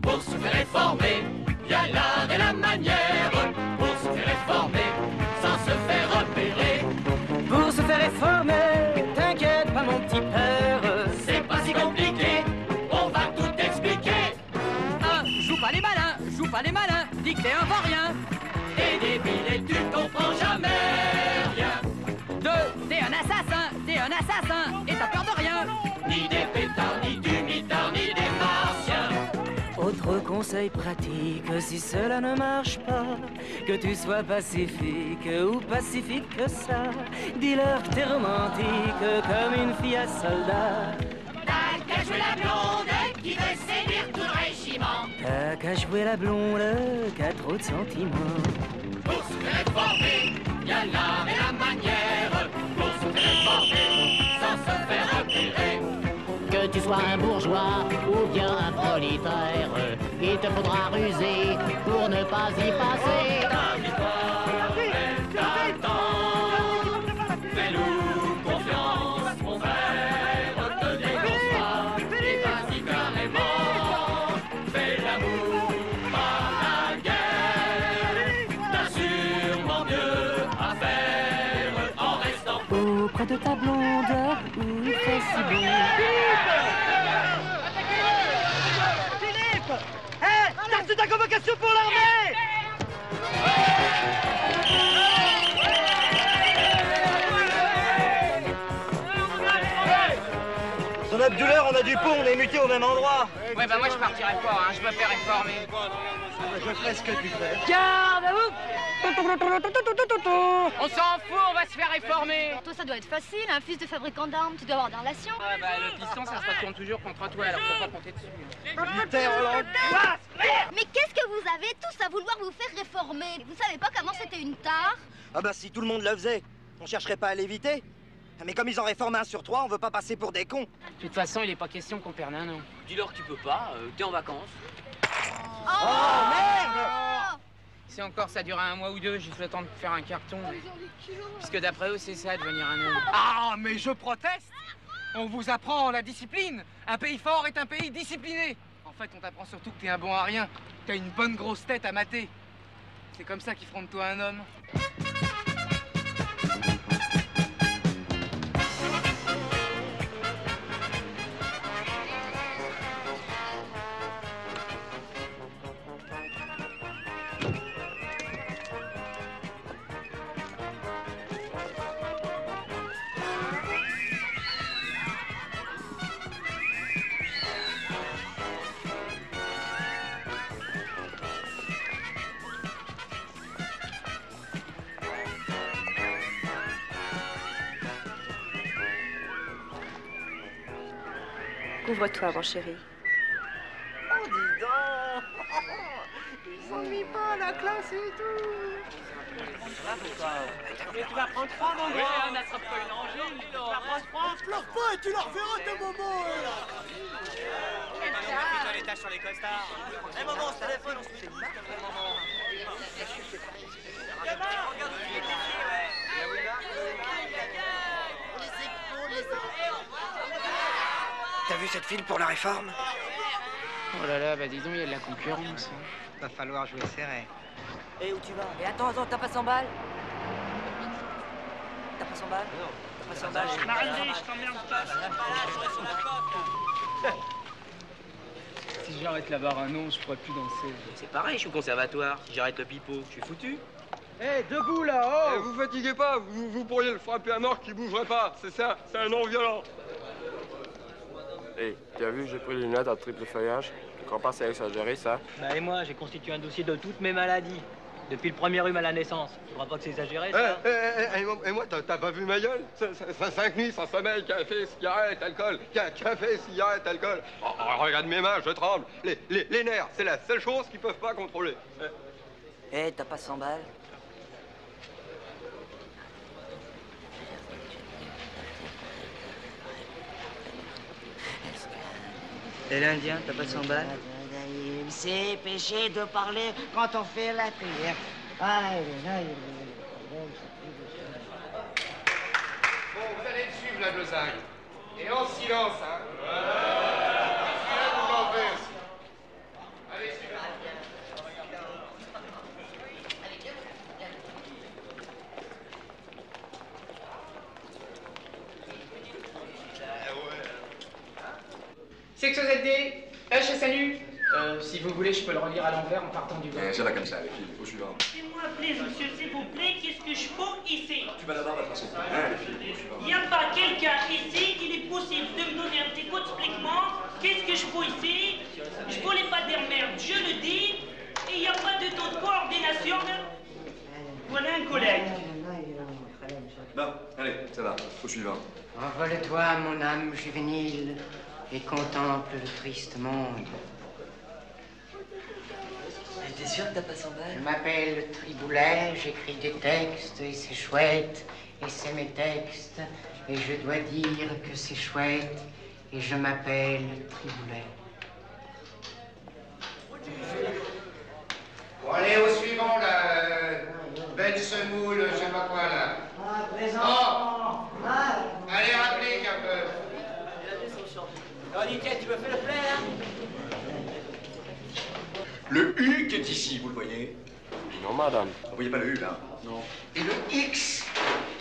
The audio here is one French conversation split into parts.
Pour se faire réformer, y a l'art et la manière. Pour se faire réformer, sans se faire repérer. Pour se faire réformer, t'inquiète pas mon petit père. C'est pas si compliqué, on va tout expliquer. 1. Joue pas les malins, joue pas les malins, dis que t'es un vaurien. T'es débile et tu comprends jamais rien. 2. T'es un assassin, et t'as peur de rien. Ni des pétards, ni du mitard, ni des martiens. Autre conseil pratique, si cela ne marche pas, que tu sois pacifique ou pacifique que ça, dis-leur que t'es romantique comme une fille à soldat. T'as qu'à jouer la blonde qui veut séduire tout le régiment. T'as qu'à jouer la blonde, qu'à trop de sentiments. Pour se faire réformer, y a l'art et la manière. Pour se faire réformer, sans se faire repérer. Que tu sois un bourgeois ou bien un prolétaire, il te faudra ruser pour ne pas y passer. Ta victoire, elle t'attend. Fais-nous confiance, mon frère, te dénonce pas. Et vas-y carrément, fais l'amour, pas la guerre. T'as sûrement mieux à faire en restant Auprès de ta blonde, où il fait si bon. Philippe! Hé! T'as reçu ta convocation pour l'armée! Son Abdouleur, on a du pont, on est mutés au même endroit. Ouais, bah moi je partirai pas, hein, je me fais réformer. Je ferai ce que tu fais. Garde à vous! On s'en fout, on va se faire réformer. Toi, ça doit être facile, un fils de fabricant d'armes, tu dois avoir des relations. Ouais, bah le piston, ça se retourne toujours contre toi, alors faut pas compter dessus. Mais qu'est-ce que vous avez tous à vouloir vous faire réformer? Vous savez pas qu'avant c'était une tare? Ah bah si tout le monde le faisait, on chercherait pas à l'éviter. Mais comme ils en réforment 1 sur 3, on veut pas passer pour des cons. De toute façon, il est pas question qu'on perde un an. Dis-leur que tu peux pas, t'es en vacances. Oh merde! Si encore ça dure 1 mois ou 2, j'ai le temps de faire un carton. Puisque d'après eux, c'est ça, devenir un homme. Ah, mais je proteste! On vous apprend la discipline. Un pays fort est un pays discipliné. En fait, on t'apprend surtout que t'es un bon à rien. T'as une bonne grosse tête à mater. C'est comme ça qu'ils feront de toi un homme. Ouvre-toi, mon chéri. Oh, dis donc! Ils s'ennuient pas, la classe et tout! Mais tu vas prendre froid, mon gars. On n'attrape pas une angine. Tu vas prendre froid. Pleure pas et tu leur verras tes moments, Dans les taches sur les costards. Eh, maman, ce téléphone, on se fait mal. T'as vu cette file pour la réforme? Oh là là, bah dis donc, il y a de la concurrence. Va falloir jouer serré. Et où tu vas? Et attends, t'as pas 100 balles? T'as pas 100 balles? Non. T'as pas 100 balles? Je t'emmerde pas. Si j'arrête la barre un an, je pourrais plus danser. C'est pareil, je suis au conservatoire. Si j'arrête le pipeau, je suis foutu. Hé, debout là, oh! Vous fatiguez pas, vous pourriez le frapper à mort qui bougerait pas. C'est ça, c'est un non-violent. Hé, tu as vu, j'ai pris les lunettes à triple feuillage. Tu crois pas c'est exagéré, ça? Bah et moi, j'ai constitué un dossier de toutes mes maladies. Depuis le premier rhume à la naissance. Tu crois pas que c'est exagéré, ça? Et moi, t'as pas vu ma gueule? 5 nuits sans sommeil, café, cigarette, alcool. Café, cigarette, alcool. Oh, regarde mes mains, je tremble. Les nerfs, c'est la seule chose qu'ils peuvent pas contrôler. Eh, t'as pas 100 balles? Et l'Indien, t'as pas 100 balles? C'est péché de parler quand on fait la prière. Bon, vous allez me suivre, la besagne. Et en silence, hein. Section ZD, HSNU. Si vous voulez, je peux le relire à l'envers en partant du bas. Ça va comme ça, les filles, au suivant. S'il vous plaît, monsieur, s'il vous plaît, qu'est-ce que je fous ici? Tu vas d'abord votre façon. Les filles, au suivant. Il n'y a pas quelqu'un ici, il est possible de me donner un petit coup d'expliquement. Qu'est-ce que je fous ici? Je voulais pas dire merde, je le dis. Et il n'y a pas de taux de coordination. Voilà un collègue. Bon, allez, ça va, au suivant. Envole-toi, mon âme juvénile, et contemple le triste monde. T'es sûr que t'as pas 100 balles? Je m'appelle Triboulet, j'écris des textes, et c'est chouette, et c'est mes textes, et je dois dire que c'est chouette, et je m'appelle Triboulet. Bon, allez, au suivant, là. Ben semoule, je sais pas quoi, là. Ah, présent. Oh. Allez, rapplique un peu. Allez, tiens, tu me fais le plein, là? Le U qui est ici, vous le voyez? Non, madame. Vous voyez pas le U, là? Non. Et le X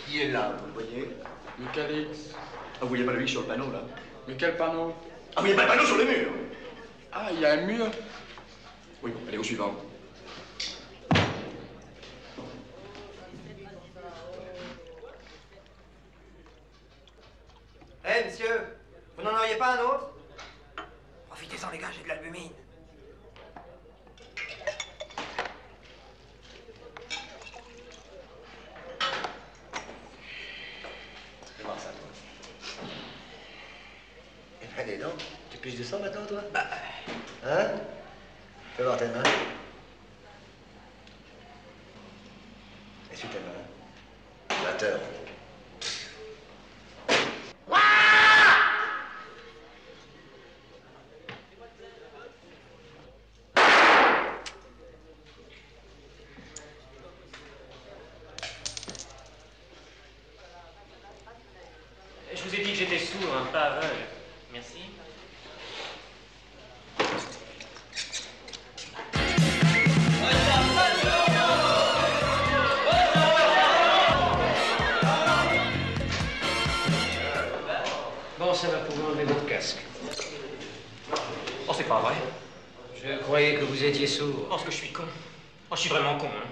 qui est là, vous le voyez? Mais quel X? Ah, vous voyez pas le X sur le panneau, là? Mais quel panneau? Ah, vous voyez pas le panneau sur le mur? Ah, il y a un mur? Oui, bon, allez, au suivant. Hé, monsieur, vous n'en auriez pas un autre? Profitez-en, les gars, j'ai de l'albumine. Fais voir ça, toi. Eh ben, dis donc, tu piges du sang maintenant, toi? Hein? Fais voir tes mains. Essuie tes mains. Batteur. Je vous ai dit que j'étais sourd, hein, pas aveugle. Merci. Bon, ça va pouvoir enlever votre casque. Oh, c'est pas vrai. Je croyais que vous étiez sourd. Oh, ce que je suis con. Oh, je suis vraiment con, hein.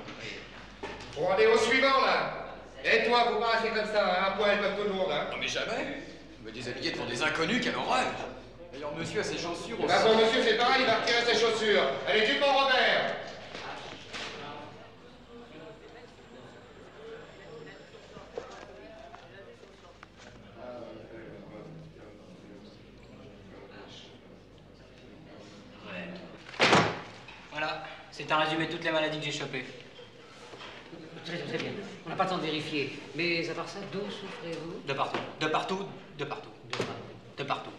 Bon, allez, au suivant, là. Et toi, vous marchez comme ça, hein, un poil comme tout le monde, hein. Non, mais jamais. Me déshabiller devant des inconnus, quelle horreur. D'ailleurs, monsieur a ses chaussures aussi. Bah, bon, monsieur, c'est pareil, il va retirer ses chaussures. Allez, tu mon Robert. Voilà, c'est un résumé de toutes les maladies que j'ai chopées. Très bien. On n'a pas le temps de vérifier. Mais à part ça, d'où souffrez-vous? De partout, de partout, de partout, de partout.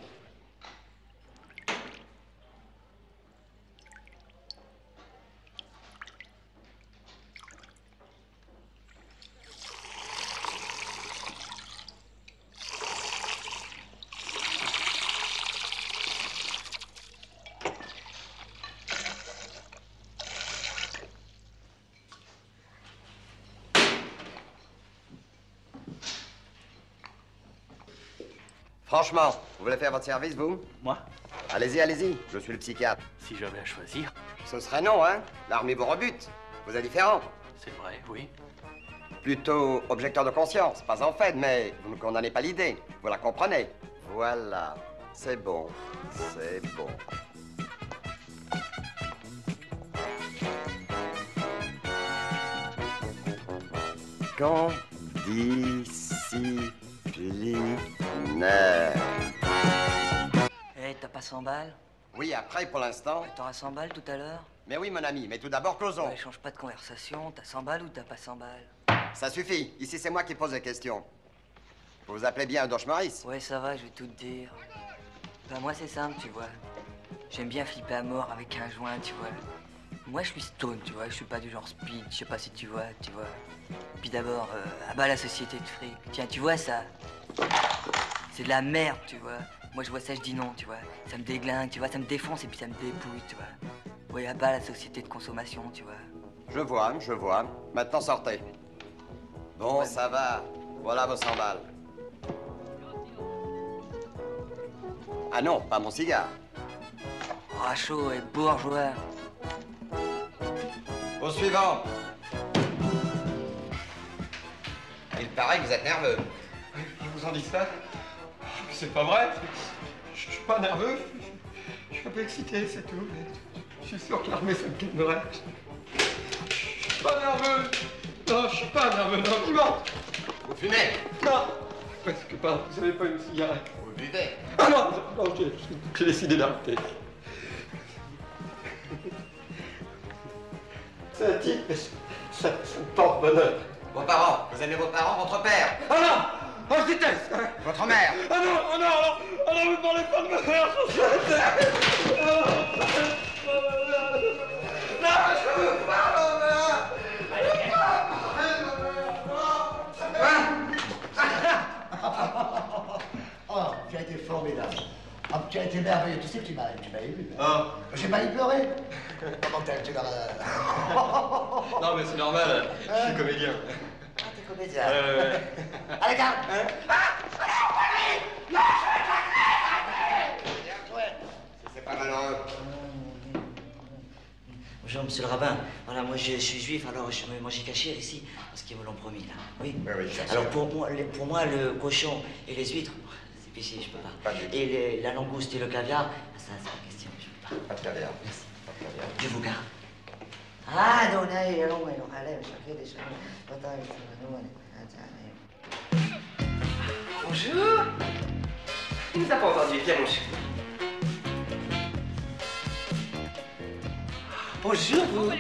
Franchement, vous voulez faire votre service, vous? Moi? Allez-y, allez-y, je suis le psychiatre. Si j'avais à choisir. Ce serait non, hein? L'armée vous rebute. Vous êtes différent. C'est vrai, oui. Plutôt objecteur de conscience, pas en fait, mais vous ne condamnez pas l'idée. Vous la comprenez. Voilà, c'est bon, c'est bon. Condisciplinaire. Eh, t'as pas 100 balles? Oui, après, pour l'instant. T'auras 100 balles tout à l'heure? Mais oui, mon ami, mais tout d'abord, causons. Ouais, change pas de conversation. T'as 100 balles ou t'as pas 100 balles? Ça suffit. Ici, c'est moi qui pose les questions. Vous vous appelez bien Doche Maurice? Ouais, ça va, je vais tout te dire. Ben, moi, c'est simple, tu vois. J'aime bien flipper à mort avec un joint, tu vois. Moi, je suis stone, tu vois. Je suis pas du genre speed, je sais pas si tu vois, tu vois. Puis d'abord, à bas la société de fric. Tiens, tu vois ça? C'est de la merde, tu vois. Moi, je vois ça, je dis non, tu vois. Ça me déglingue, tu vois. Ça me défonce et puis ça me dépouille, tu vois. Ouais, à bas la société de consommation, tu vois. Je vois, je vois. Maintenant, sortez. Bon, ouais, ça va. Voilà vos 100 balles. Ah non, pas mon cigare. Brachaud et bourgeois. Au suivant. Il paraît que vous êtes nerveux. Je vous en dis ça? C'est pas vrai. Je suis pas nerveux. Je suis un peu excité, c'est tout. Mais je suis sûr que l'armée, ça me calmerait. Je suis pas nerveux. Non, je suis pas nerveux. Non, il ment. Vous fumez? Non. Presque pas. Vous avez pas une cigarette? Vous buvez? Ah non, non, j'ai décidé d'arrêter. C'est un type, mais ça me porte bonheur. Vos parents, vous aimez vos parents, votre père? Ah non! Oh, je déteste! Votre mère? Ah non, oh non, oh non, vous ne parlez pas de ma mère, je veux pas, Oh, tu as été formidable. Ah, tu as été merveilleux. Tu sais que tu m'as ému. Ah. J'ai pas y pleuré. Comment tu l'as... Non, mais c'est normal, je suis comédien. Ah, t'es comédien. Allez, garde. C'est pas malheureux. Bonjour, monsieur le rabbin. Voilà, moi je suis juif, alors je me mangeais caché ici, parce qu'ils me l'ont promis, là. Oui. Oui, oui, bien sûr. Alors pour moi, le cochon et les huîtres, c'est péché, je peux pas. Pas du tout. Et la langouste et le caviar, ça, c'est pas question, je peux pas. Pas de caviar. Merci. Pas de caviar. Je vous garde. Ah, non, non, allez, Bonjour. Il nous a pas entendu, viens mon chéri. Bonjour vous.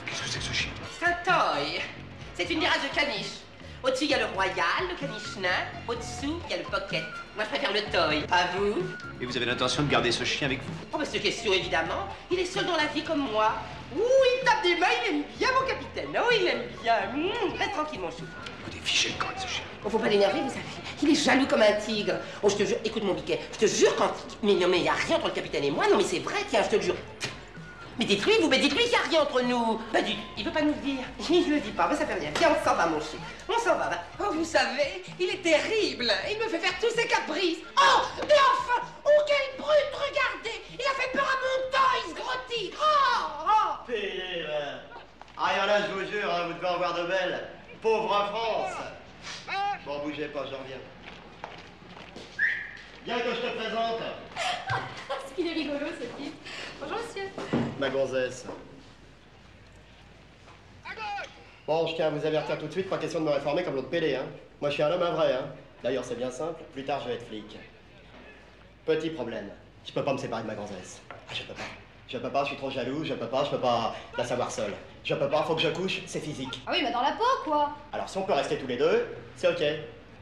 Qu'est-ce que c'est que ce chien? C'est un toy. C'est une mirage de caniche. Au-dessus, il y a le royal, le caniche nain. Au-dessous, il y a le pocket. Moi, je préfère le toy. Pas vous? Et vous avez l'intention de garder ce chien avec vous? Oh, mais c'est question, évidemment. Il est seul dans la vie comme moi. Ouh, il tape des mains, il aime bien mon capitaine. Oh, il aime bien. Reste tranquille, mon chou. Écoutez, fichez le camp de ce chien. Oh, faut pas l'énerver, vous savez. Il est jaloux comme un tigre. Oh, je te jure, écoute mon biquet. Je te jure quand... Mais non, mais il n'y a rien entre le capitaine et moi. Non, mais c'est vrai, tiens, je te le jure. Mais dites-lui, mais dites-lui qu'il n'y a rien entre nous. Bah, il veut pas nous le dire. Il le dit pas, mais ça fait rien. Viens, on s'en va, mon chou. On s'en va, va. Oh, vous savez, il est terrible. Il me fait faire tous ses caprices. Oh, mais enfin, oh, quel brute, regardez. Il a fait peur à mon toy, ce gros tigre. Oh. Ah, il y en a, je vous jure, hein, vous devez en voir de belles. Pauvre France. Bon, bougez pas, je reviens. Viens que je te présente. Ce qu'il est rigolo, ce type. Bonjour, monsieur. Ma gonzesse. Bon, je tiens à vous avertir tout de suite, pas question de me réformer comme l'autre Pélé, hein. Moi, je suis un homme, un vrai, hein. D'ailleurs, c'est bien simple, plus tard, je vais être flic. Petit problème, je peux pas me séparer de ma gonzesse. Ah, je peux pas. Je peux pas, je suis trop jaloux, je peux pas la savoir seule. Je peux pas, faut que je couche, c'est physique. Ah oui, mais dans la peau, quoi. Alors, si on peut rester tous les deux, c'est ok.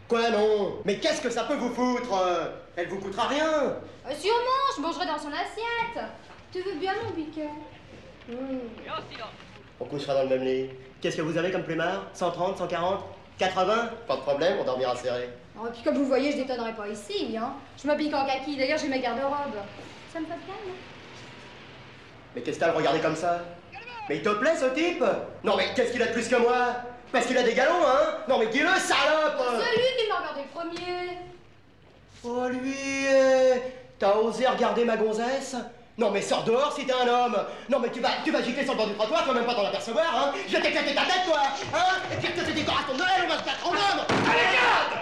Quoi, non? Mais qu'est-ce que ça peut vous foutre? Elle vous coûtera rien. Sûrement, je mangerai dans son assiette. Tu veux bien, mon biquet? On couchera dans le même lit. Qu'est-ce que vous avez comme plumard? 130, 140, 80? Pas de problème, on dormira serré. Oh, et puis comme vous voyez, je détonnerai pas ici, hein. Je m'habille qu'en kaki, d'ailleurs j'ai mes garde-robes. Ça me fait bien, non? Mais qu'est-ce que t'as à le regarder comme ça? Mais il te plaît, ce type? Non, mais qu'est-ce qu'il a de plus que moi? Parce qu'il a des galons, hein? Non, mais dis-le, salope! C'est lui qui m'a regardé le premier. Oh, lui, t'as osé regarder ma gonzesse? Non, mais sors dehors si t'es un homme! Non, mais tu vas gicler sur le bord du trottoir, tu vas même pas t'en apercevoir, hein? Je vais t'éclater ta tête, toi! Hein? Et puis que ces décorations de Noël, on va se battre en homme! Allez, garde!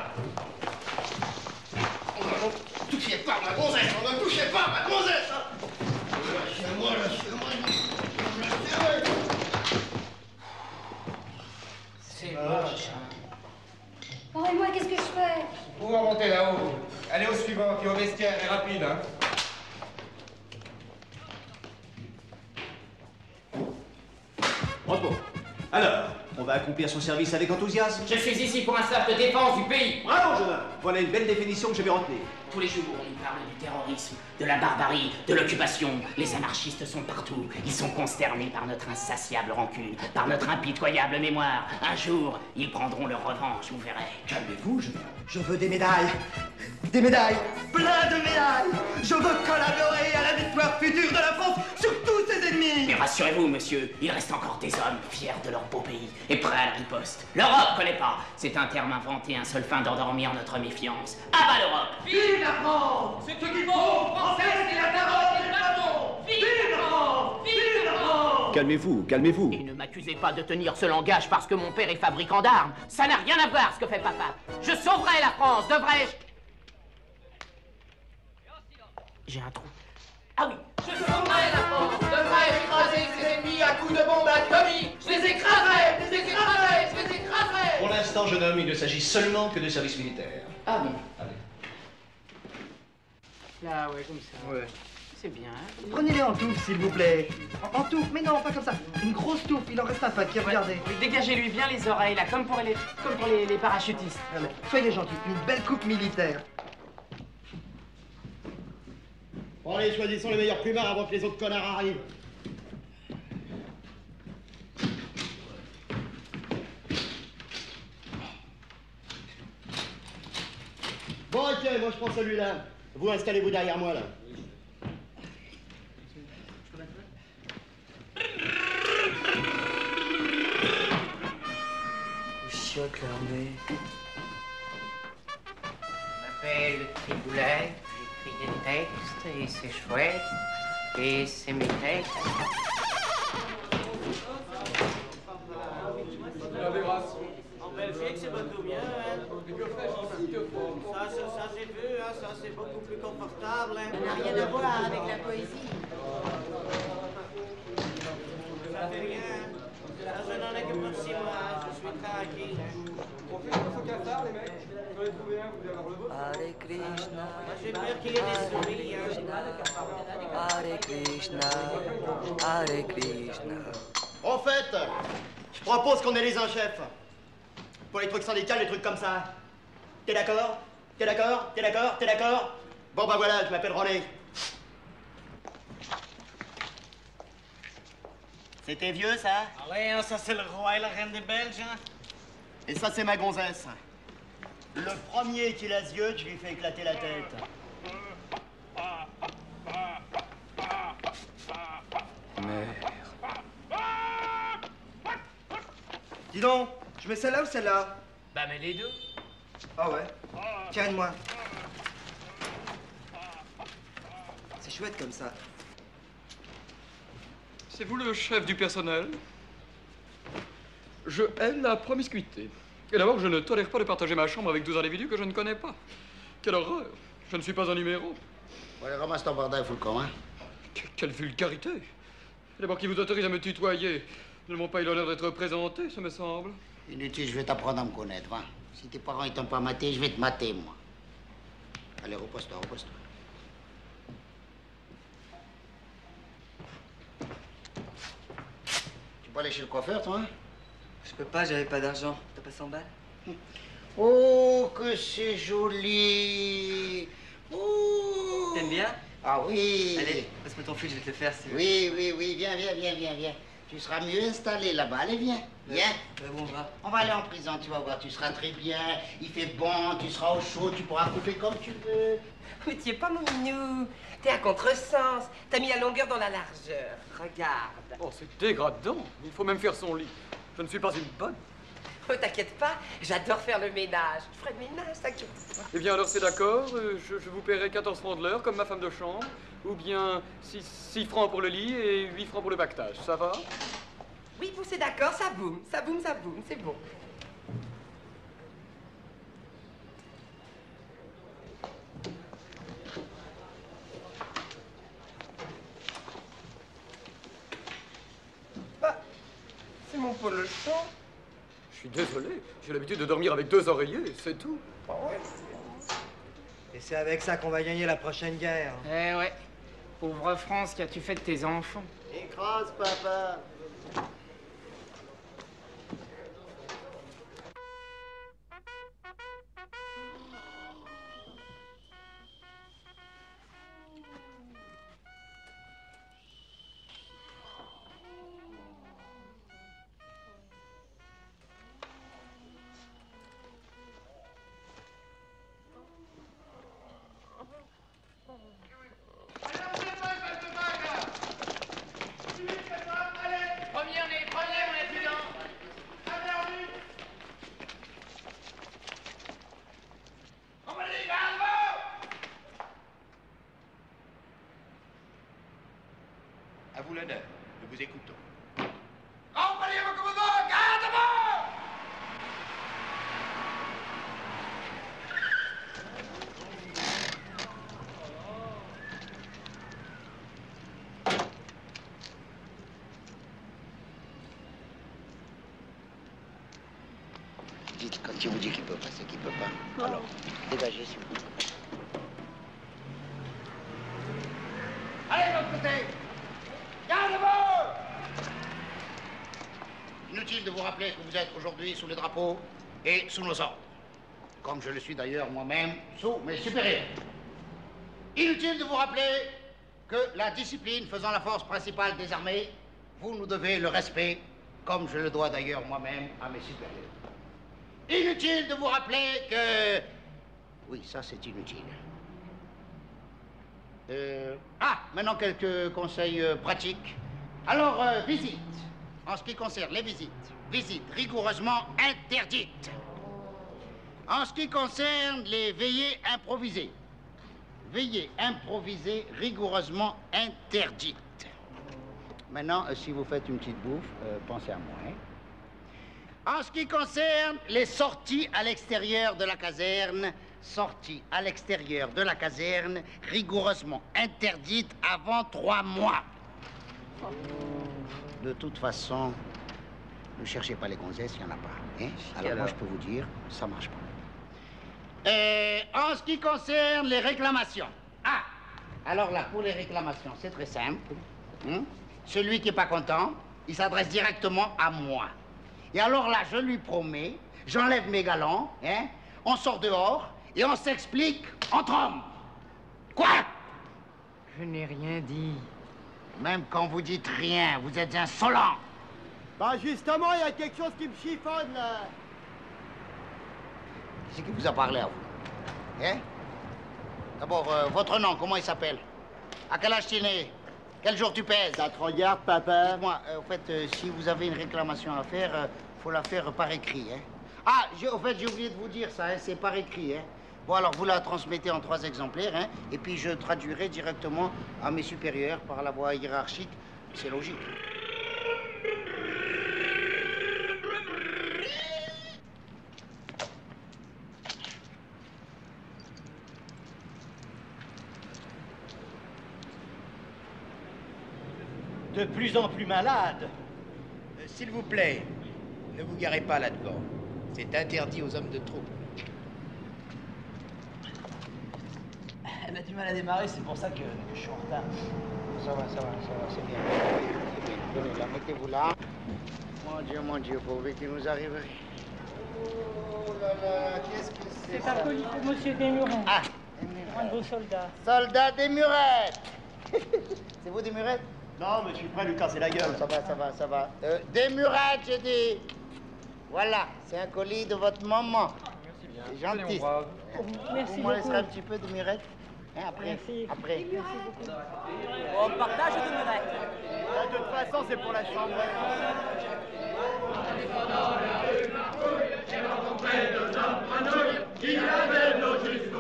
On ne touchez pas ma gonzesse! On ne touchez pas ma gonzesse! Hein? Lâchez-moi, lâchez-moi! C'est moche, hein. Oh, et moi, qu'est-ce que je fais? Vous remontez là-haut. Allez au suivant, qui est au vestiaire, et rapide, hein. Bravo. Alors, on va accomplir son service avec enthousiasme. Je suis ici pour un simple défense du pays. Bravo, jeune homme. Voilà une belle définition que je vais retenir. Tous les jours, on nous parle du terrorisme, de la barbarie, de l'occupation. Les anarchistes sont partout. Ils sont consternés par notre insatiable rancune, par notre impitoyable mémoire. Un jour, ils prendront leur revanche, vous verrez. Calmez-vous, je veux des médailles. Des médailles, plein de médailles. Je veux collaborer à la victoire future de la France sur tous ses ennemis. Mais rassurez-vous, monsieur, il reste encore des hommes fiers de leur beau pays et prêts à la riposte. L'Europe connaît pas. C'est un terme inventé, un seul fin d'endormir notre méfiance. À bas l'Europe. Vive la France! C'est ce qu'il faut! Français, c'est la Calmez-vous, calmez-vous. Et ne m'accusez pas de tenir ce langage parce que mon père est fabricant d'armes. Ça n'a rien à voir ce que fait papa. Je sauverai la France, devrais-je? J'ai un trou. Ah oui, je sauverai la France, devrais-je écraser ses ennemis à coups de bombe atomique? Je les écraserai, je les écraserai, je les écraserai. Pour l'instant, jeune homme, il ne s'agit seulement que de service militaire. Ah bon? Allez. Là, ouais, comme ça. Ouais. C'est bien. Prenez-les en touffe, s'il vous plaît. En touffe, mais non, pas comme ça. Une grosse touffe, il en reste un paquet, regardez. Oui, dégagez-lui bien les oreilles, là, comme pour les parachutistes. Ah, mais soyez gentils, une belle coupe militaire. Bon, allez, choisissons les meilleurs plumards avant que les autres connards arrivent. Bon, ok, moi je prends celui-là. Vous installez-vous derrière moi, là. Chiotte l'armée. Je m'appelle Triboulet, j'écris des textes et c'est chouette. Et c'est mes textes. En Belgique, c'est beaucoup mieux, hein. Ça j'ai vu, hein, ça c'est beaucoup plus confortable, hein. Ça n'a rien à voir avec la poésie. Ça fait rien. Ça, je n'en ai que pour 6 mois, je suis tranquille. On fait un cafard, les mecs. J'en ai trouvé un, vous devez avoir le vôtre. Hare Krishna, J'ai peur qu'il y ait des souris, hein. Hare Krishna, Hare Krishna. En fait, je propose qu'on élise un chef. Pour les trucs syndicaux, les trucs comme ça. T'es d'accord? T'es d'accord? T'es d'accord? T'es d'accord? Bon bah voilà, je m'appelle René. C'était vieux, ça? Allez, hein, ça c'est le roi et la reine des Belges, hein. Et ça, c'est ma gonzesse. Le premier qui laisse yeux, je lui fais éclater la tête. Dis donc, je mets celle-là ou celle-là? Bah, mais les deux. Ah ouais. Tiens, moi. C'est chouette comme ça. C'est vous le chef du personnel? Je hais la promiscuité. Et d'abord, je ne tolère pas de partager ma chambre avec 12 individus que je ne connais pas. Quelle horreur! Je ne suis pas un numéro. Bon, allez, ramasse ton bordel, fous le camp, hein. Quelle vulgarité! D'abord, qui vous autorise à me tutoyer? Nous n'avons pas eu l'honneur d'être présentés, ça me semble. Inutile, je vais t'apprendre à me connaître, va. Si tes parents ils t'ont pas maté, je vais te mater, moi. Allez, repose-toi, repose-toi. Tu peux aller chez le coiffeur, toi, hein? Je peux pas, j'avais pas d'argent. T'as pas 100 balles? Oh, que c'est joli! Oh! T'aimes bien? Ah oui! Allez, passe-moi ton fil, je vais te le faire si tu veux. Oui, viens. Tu seras mieux installé là-bas. Allez, viens. Bon, on va. On va aller en prison, tu vas voir, tu seras très bien, il fait bon, tu seras au chaud, tu pourras couper comme tu veux. Mais tu es pas mon minou. T'es à contresens. T'as mis la longueur dans la largeur. Regarde. Oh, c'est dégradant. Il faut même faire son lit. Je ne suis pas une bonne. Oh, t'inquiète pas, j'adore faire le ménage. Je ferai le ménage, t'inquiète pas. Eh bien, alors c'est d'accord, je vous paierai 14 francs de l'heure comme ma femme de chambre, ou bien 6 francs pour le lit et 8 francs pour le pactage. Ça va? Oui, vous, c'est d'accord, ça boum, c'est bon. Bah, c'est mon polochon. Je suis désolé, j'ai l'habitude de dormir avec 2 oreillers, c'est tout. Ah ouais. Et c'est avec ça qu'on va gagner la prochaine guerre. Eh ouais. Pauvre France, qu'as-tu fait de tes enfants? Écrase, papa. À vous l'honneur, nous vous écoutons. Si on vous dit qu'il peut pas, c'est qu'il peut pas. Alors, dégagez, s'il vous plaît. Allez, de l'autre côté! Gardez-vous! Inutile de vous rappeler que vous êtes aujourd'hui sous le drapeau et sous nos ordres. Comme je le suis d'ailleurs moi-même sous mes supérieurs. Inutile de vous rappeler que la discipline faisant la force principale des armées, vous nous devez le respect, comme je le dois d'ailleurs moi-même à mes supérieurs. Inutile de vous rappeler que... Oui, ça c'est inutile. Maintenant quelques conseils pratiques. Alors, visite. En ce qui concerne les visites, visites rigoureusement interdites. En ce qui concerne les veillées improvisées, veillées improvisées rigoureusement interdites. Maintenant, si vous faites une petite bouffe, pensez à moi. Hein? En ce qui concerne les sorties à l'extérieur de la caserne, sorties à l'extérieur de la caserne rigoureusement interdites avant 3 mois. De toute façon, ne cherchez pas les gonzesses, il n'y en a pas. Hein? Alors moi, je peux vous dire, ça marche pas. En ce qui concerne les réclamations. Alors là, pour les réclamations, c'est très simple. Hein? Celui qui n'est pas content, il s'adresse directement à moi. Et alors là, je lui promets, j'enlève mes galons, hein? On sort dehors et on s'explique entre hommes. Quoi? Je n'ai rien dit. Même quand vous dites rien, vous êtes insolent. Bah justement, il y a quelque chose qui me chiffonne là. Qui c'est qui vous a parlé à vous? Hein? D'abord, votre nom, comment il s'appelle? À quel âge tu es né? Quel jour tu pèses? Ça te regarde, papa? Dites-moi, en fait, si vous avez une réclamation à faire, faut la faire par écrit, hein? Au fait, j'ai oublié de vous dire ça, hein, c'est par écrit, hein? Bon, alors, vous la transmettez en 3 exemplaires, hein? Et puis, je traduirai directement à mes supérieurs par la voie hiérarchique. C'est logique. De plus en plus malade. S'il vous plaît, ne vous garez pas là-devant. C'est interdit aux hommes de troupe. Elle a du mal à démarrer, c'est pour ça que je suis en retard. Ça va, c'est bien. Tenez, la mettez-vous là. Mon Dieu, pauvre qui nous arriverait. Oh là là, qu'est-ce que c'est? C'est un colis pour Monsieur Desmurettes. Un de vos soldats. Soldat Desmurettes. C'est vous Desmurettes? Non, mais je suis prêt à lui casser la gueule. Ça va. Desmurettes, j'ai dit. Voilà, c'est un colis de votre maman. Merci bien. C'est gentil. Merci Vous me beaucoup. laisserez un petit peu de Desmurettes? Hein, après. Merci. Après. On partage de Murette. De toute façon, c'est pour la chambre.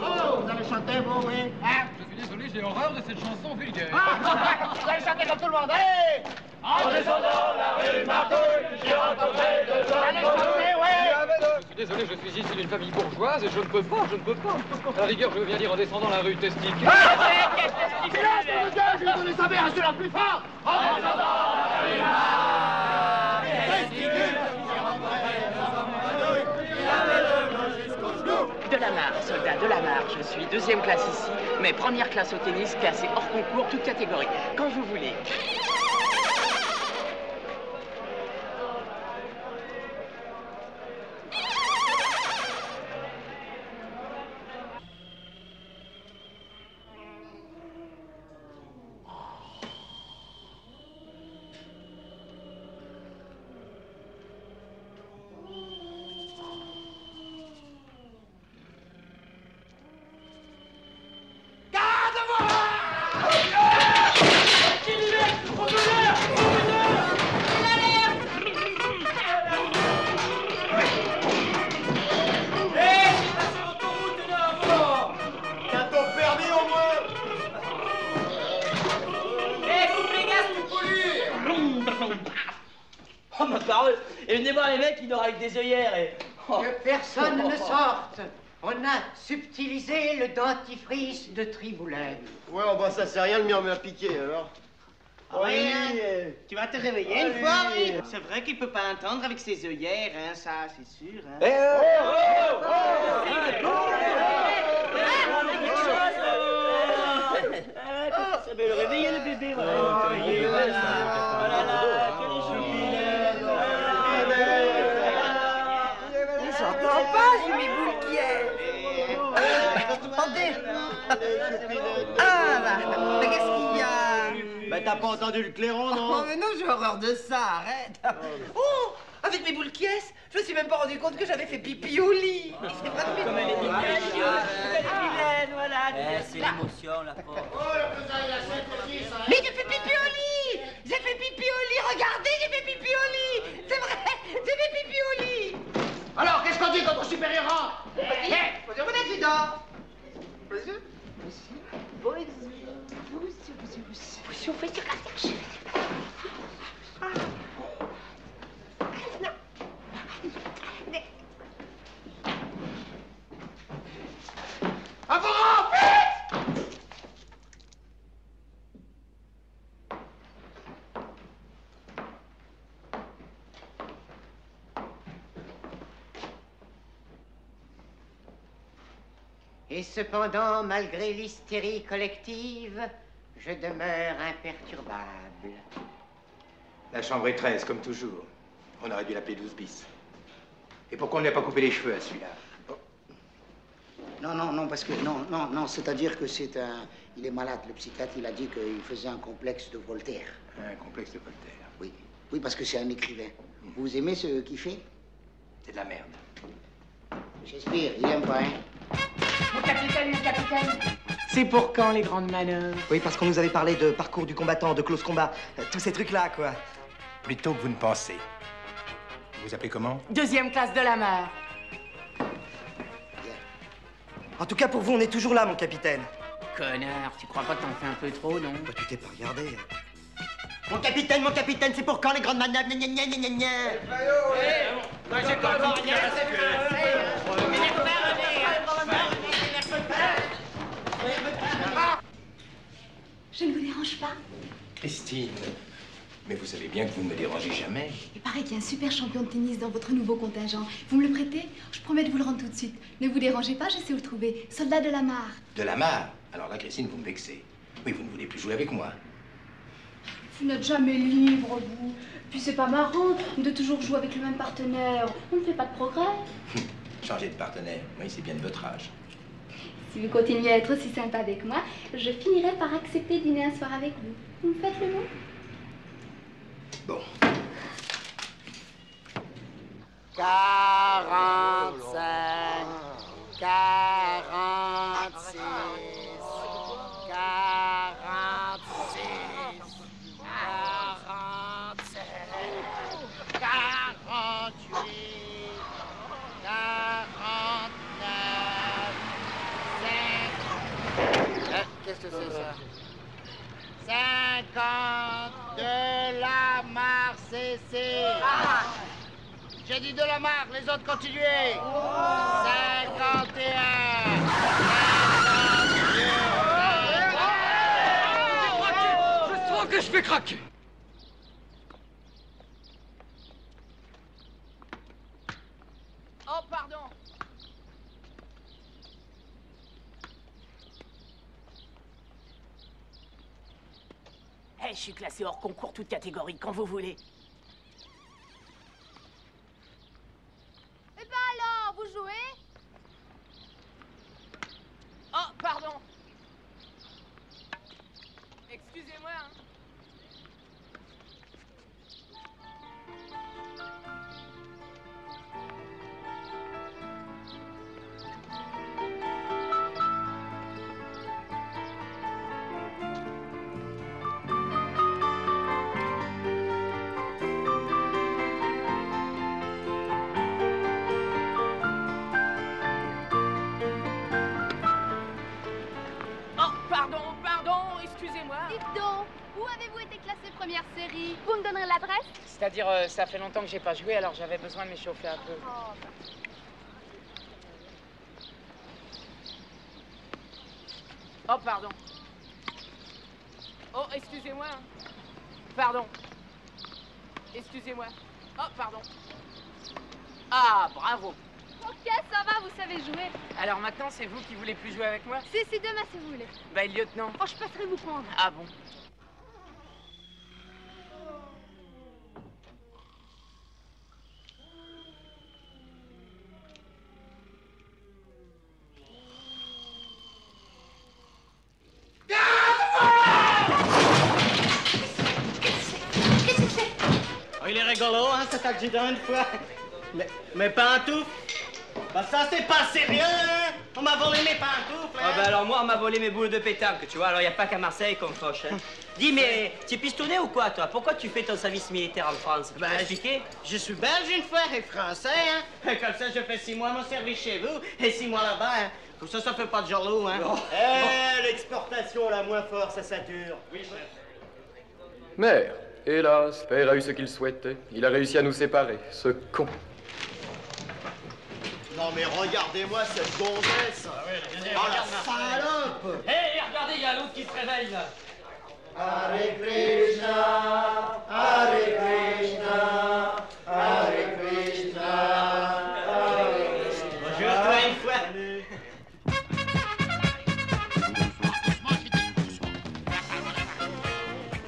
Oh, vous allez chanter, vous, oui? Hein? Je suis désolé, j'ai horreur de cette chanson vulgaire. Vous allez chanter comme tout le monde, allez! En descendant la rue Marteuil, j'ai rencontré deux hommes. Allez chanter, ouais! Je suis désolé, je suis issu d'une famille bourgeoise et je ne peux pas. À la rigueur, je veux bien dire en descendant la rue Testicule. Silence, mon Dieu, je vais donner sa mère, je suis la plus forte! En descendant la rue De la Mare, soldat de la Mare, je suis 2e classe ici, mais première classe au tennis, classée hors concours, toute catégorie. Quand vous voulez. Oh ma parole! Et venez voir les mecs qui dorment avec des œillères et... Oh. Que personne ne sorte. On a subtilisé le dentifrice de Triboulet. Ouais, bah ça c'est rien, le mien m'a piqué alors. Oui, tu vas te réveiller une fois, oui. C'est vrai qu'il peut pas entendre avec ses œillères, hein, ça, c'est sûr. Hein. Ça va le réveiller, le bébé, voilà. J'entends pas, j'ai mes boules qui est. Attendez. Ah, là. Mais qu'est-ce qu'il y a? Bah, t'as pas entendu le clairon, non? Oh, mais non, j'ai horreur de ça, arrête. Oh, avec mes boules qui est, je me suis même pas rendu compte que j'avais fait pipi au lit. C'est pas comme elle est vilaine, voilà. C'est l'émotion, la pauvre. Mais j'ai fait pipi au lit. J'ai fait pipi au lit, regardez, j'ai fait pipi au lit. C'est vrai, j'ai fait pipi au lit. Alors, qu'est-ce qu'on dit quand ton supérieur rentre? Bonjour, mon adjudant. Monsieur. Et cependant, malgré l'hystérie collective, je demeure imperturbable. La chambre est 13, comme toujours. On aurait dû l'appeler 12 bis. Et pourquoi on n'a pas coupé les cheveux à celui-là? Non, parce que... Non, c'est-à-dire que c'est un... Il est malade, le psychiatre, il a dit qu'il faisait un complexe de Voltaire. Un complexe de Voltaire. Oui, parce que c'est un écrivain. Vous aimez ce qu'il fait? C'est de la merde. Shakespeare, il aime pas, hein? Mon capitaine. C'est pour quand les grandes manœuvres? Oui, parce qu'on nous avait parlé de parcours du combattant, de close combat, tous ces trucs-là, quoi. Plutôt que vous ne pensez. Vous vous appelez comment? Deuxième classe de la mer. En tout cas, pour vous, on est toujours là, mon capitaine. Connard, tu crois pas que t'en fais un peu trop, non? Bah, tu t'es pas regardé. Mon capitaine, c'est pour quand les grandes manœuvres? Gna, gna, gna, gna, gna. Moi, j'ai pas le rien. Je ne vous dérange pas? Christine, mais vous savez bien que vous ne me dérangez jamais. Il paraît qu'il y a un super champion de tennis dans votre nouveau contingent. Vous me le prêtez? Je promets de vous le rendre tout de suite. Ne vous dérangez pas, je sais où le trouver. Soldat de la mare. De la mare? Alors là, Christine, vous me vexez. Oui, vous ne voulez plus jouer avec moi. Vous n'êtes jamais libre, vous. Puis c'est pas marrant de toujours jouer avec le même partenaire. On ne fait pas de progrès. Changer de partenaire, oui, c'est bien de votre âge. Si vous continuez à être aussi sympa avec moi, je finirai par accepter de dîner un soir avec vous. Vous me faites le mot? Bon. 45, 46, 46, 47, 48, 49, 5... Qu'est-ce que c'est ça? 50 de la Mare CC. J'ai dit de la Mare, les autres continuez. 51. 52. Je sens que je fais craquer. Oh, pardon. Je suis classé hors concours, toute catégorie, quand vous voulez. Eh ben alors, vous jouez? Oh, pardon. Excusez-moi, hein. Première série. Vous me donnerez l'adresse? C'est-à-dire, ça fait longtemps que j'ai pas joué, alors j'avais besoin de m'échauffer un peu. Oh, pardon. Oh, excusez-moi. Hein. Pardon. Excusez-moi. Oh, pardon. Ah, bravo. Ok, ça va, vous savez jouer. Alors maintenant, c'est vous qui voulez plus jouer avec moi? Si, demain, si vous voulez. Bah, le lieutenant. Oh, je passerai vous prendre. Ah bon? Oh, il est rigolo, hein, cet adjudant, une fois. Mais pantoufles? Bah ça, c'est pas sérieux, hein? On m'a volé mes pantoufles, hein? Ah bah alors moi, on m'a volé mes boules de pétanque, tu vois, alors y a pas qu'à Marseille qu'on fauche, hein. Dis, mais tu es pistonné ou quoi, toi? Pourquoi tu fais ton service militaire en France? Ben, je suis belge une fois et français, hein? Et comme ça, je fais 6 mois mon service chez vous et 6 mois là-bas, hein? Tout ça, ça fait pas de jaloux, hein? L'exportation, la moins fort, ça sature. Oui, chef. Mère, hélas, père a eu ce qu'il souhaitait. Il a réussi à nous séparer, ce con. Non mais regardez-moi cette gonzesse. Oh la salope. Hé, regardez, il y a l'autre qui se réveille, là. Hare Krishna, Hare Krishna, Hare Krishna, Hare Krishna. Bonjour, toi, une fois.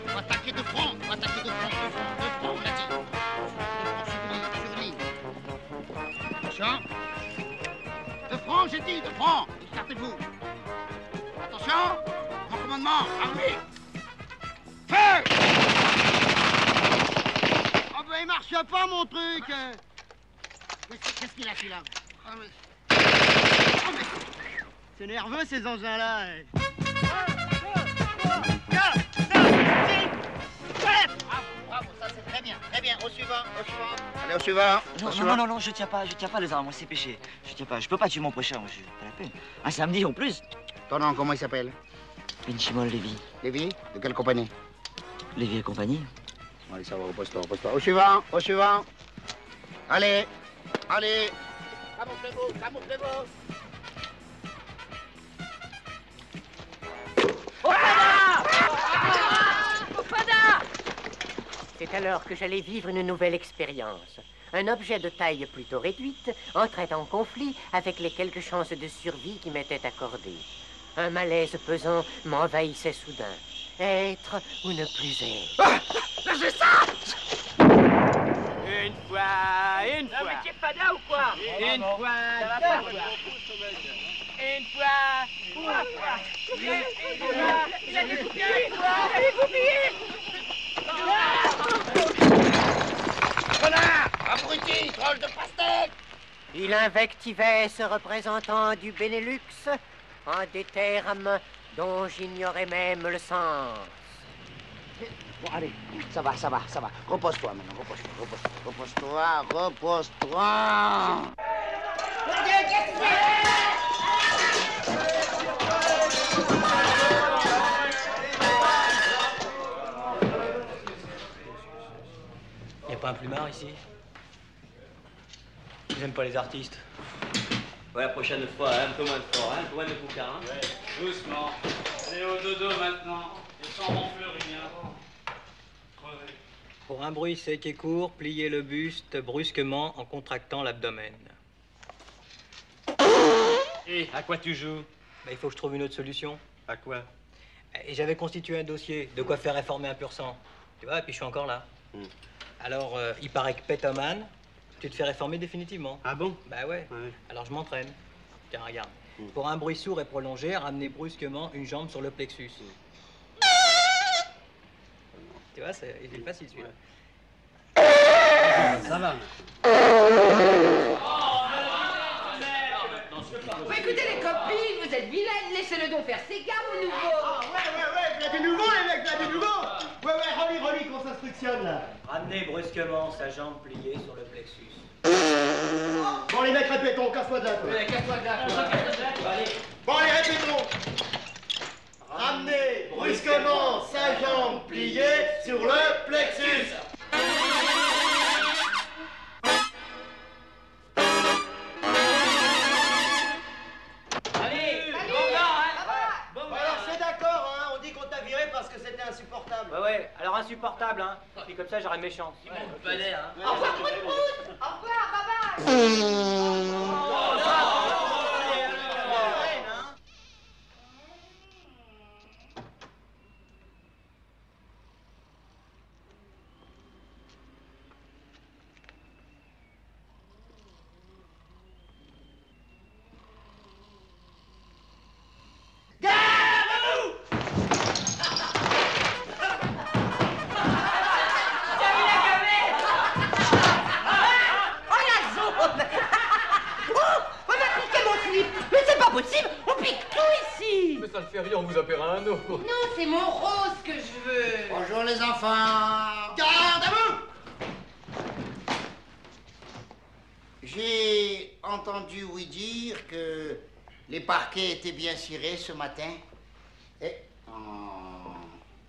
Faut attaquer de front, faut attaquer de front, on l'a dit. De front sur ligne. Attention. De front, j'ai dit, de front. Écartez-vous. Attention. Mon commandement, armée. Feu! Oh ben il marche pas mon truc. Qu'est-ce qu'il a fait là? Oh, mais... C'est nerveux ces engins-là. Bravo, ça c'est très bien, au suivant, Allez, au suivant. Non, je tiens pas les armes, moi c'est péché. Je tiens pas, je peux pas tuer mon prochain, moi, c'est pas la peine. Un samedi en plus. Ton nom, comment il s'appelle? Benchimol Lévy. Lévy? De quelle compagnie? Lévy et compagnie. Allez, ça va, repose-toi. Au suivant. Allez. Camouflez-vous. C'est alors que j'allais vivre une nouvelle expérience. Un objet de taille plutôt réduite entrait en conflit avec les quelques chances de survie qui m'étaient accordées. Un malaise pesant m'envahissait soudain. Être ou ne plus être. Ah! Lâchez ça! Une fois. Non, mais t'es fada ou quoi? Une fois, deux fois. Une fois, il a découpillé! Connard! Abruti, troll de pastèque! Il invectivait ce représentant du Benelux en des termes dont j'ignorais même le sens. Bon, allez, ça va. Repose-toi maintenant, repose-toi. Y'a pas un plumard ici? J'aime pas les artistes. Ouais, la prochaine fois, un peu moins de fort, un peu moins de bouquin. Hein. Ouais, doucement. Allez au dodo maintenant. Et sans ronfler rien. Crevé. Pour un bruit sec et court, pliez le buste brusquement en contractant l'abdomen. Et à quoi tu joues? Il faut que je trouve une autre solution. À quoi? Et j'avais constitué un dossier de quoi faire réformer un pur sang. Tu vois, et puis je suis encore là. Alors, il paraît que pétomane, tu te fais réformer définitivement. Ah bon? Bah ouais. Alors je m'entraîne. Tiens, regarde. Pour un bruit sourd et prolongé, ramener brusquement une jambe sur le plexus. Tu vois, il est facile celui-là. Ça va. Bon, écoutez les copines, vous êtes vilaines, laissez-le donc faire ses gammes au nouveau. Ouais, v'là du nouveau les mecs, v'là du nouveau. Ouais, relis qu'on s'instructionne là. Ramener brusquement sa jambe pliée sur le plexus. Bon les mecs, répétons, casse-toi de là. Casse-toi de là. Bon allez, répétons. Ramener brusquement sa jambe pliée sur le plexus. Allez, Alors c'est d'accord, hein, on dit qu'on t'a viré parce que c'était est insupportable. Ouais, alors insupportable, hein. Puis comme ça, j'aurai mes chances. Au revoir, Au revoir, bye bye. Ça ne fait rien, on vous appelle un autre. Non, c'est mon rose que je veux. Bonjour les enfants. Garde à vous. J'ai entendu oui dire que les parquets étaient bien cirés ce matin. Et...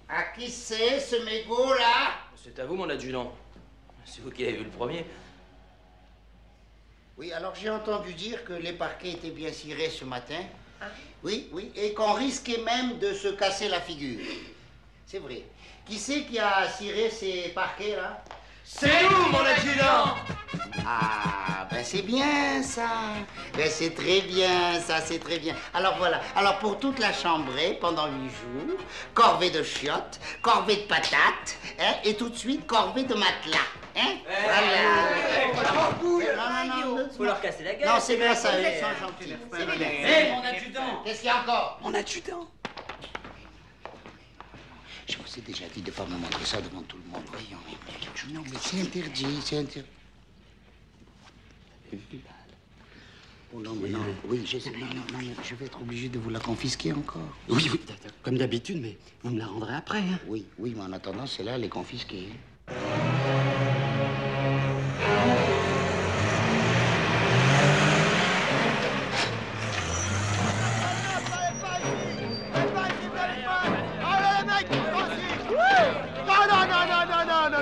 à qui c'est ce mégot là? C'est à vous, mon adjudant. C'est vous qui avez vu le premier. Oui, alors j'ai entendu dire que les parquets étaient bien cirés ce matin. Oui, et qu'on risquait même de se casser la figure. C'est vrai. Qui c'est qui a ciré ces parquets, là? C'est nous, mon adjudant! Ah, ben c'est bien, ça. Ben c'est très bien, ça, c'est très bien. Alors voilà, alors pour toute la chambrée, pendant 8 jours, corvée de chiottes, corvée de patates, hein, et tout de suite, corvée de matelas. Hein? Voilà. Non. Faut leur casser la gueule. Non, c'est grâce à eux, ils sont gentils. Hé, mon adjudant! Qu'est-ce qu'il y a encore? Mon adjudant! Je vous ai déjà dit de ne pas me montrer ça devant tout le monde. Voyons, non, mais c'est interdit, c'est interdit. Oh non, mais non, oui, non, je vais être obligé de vous la confisquer encore. Oui, comme d'habitude, mais vous me la rendrez après, hein? Oui, mais en attendant, celle-là, elle est confisquée.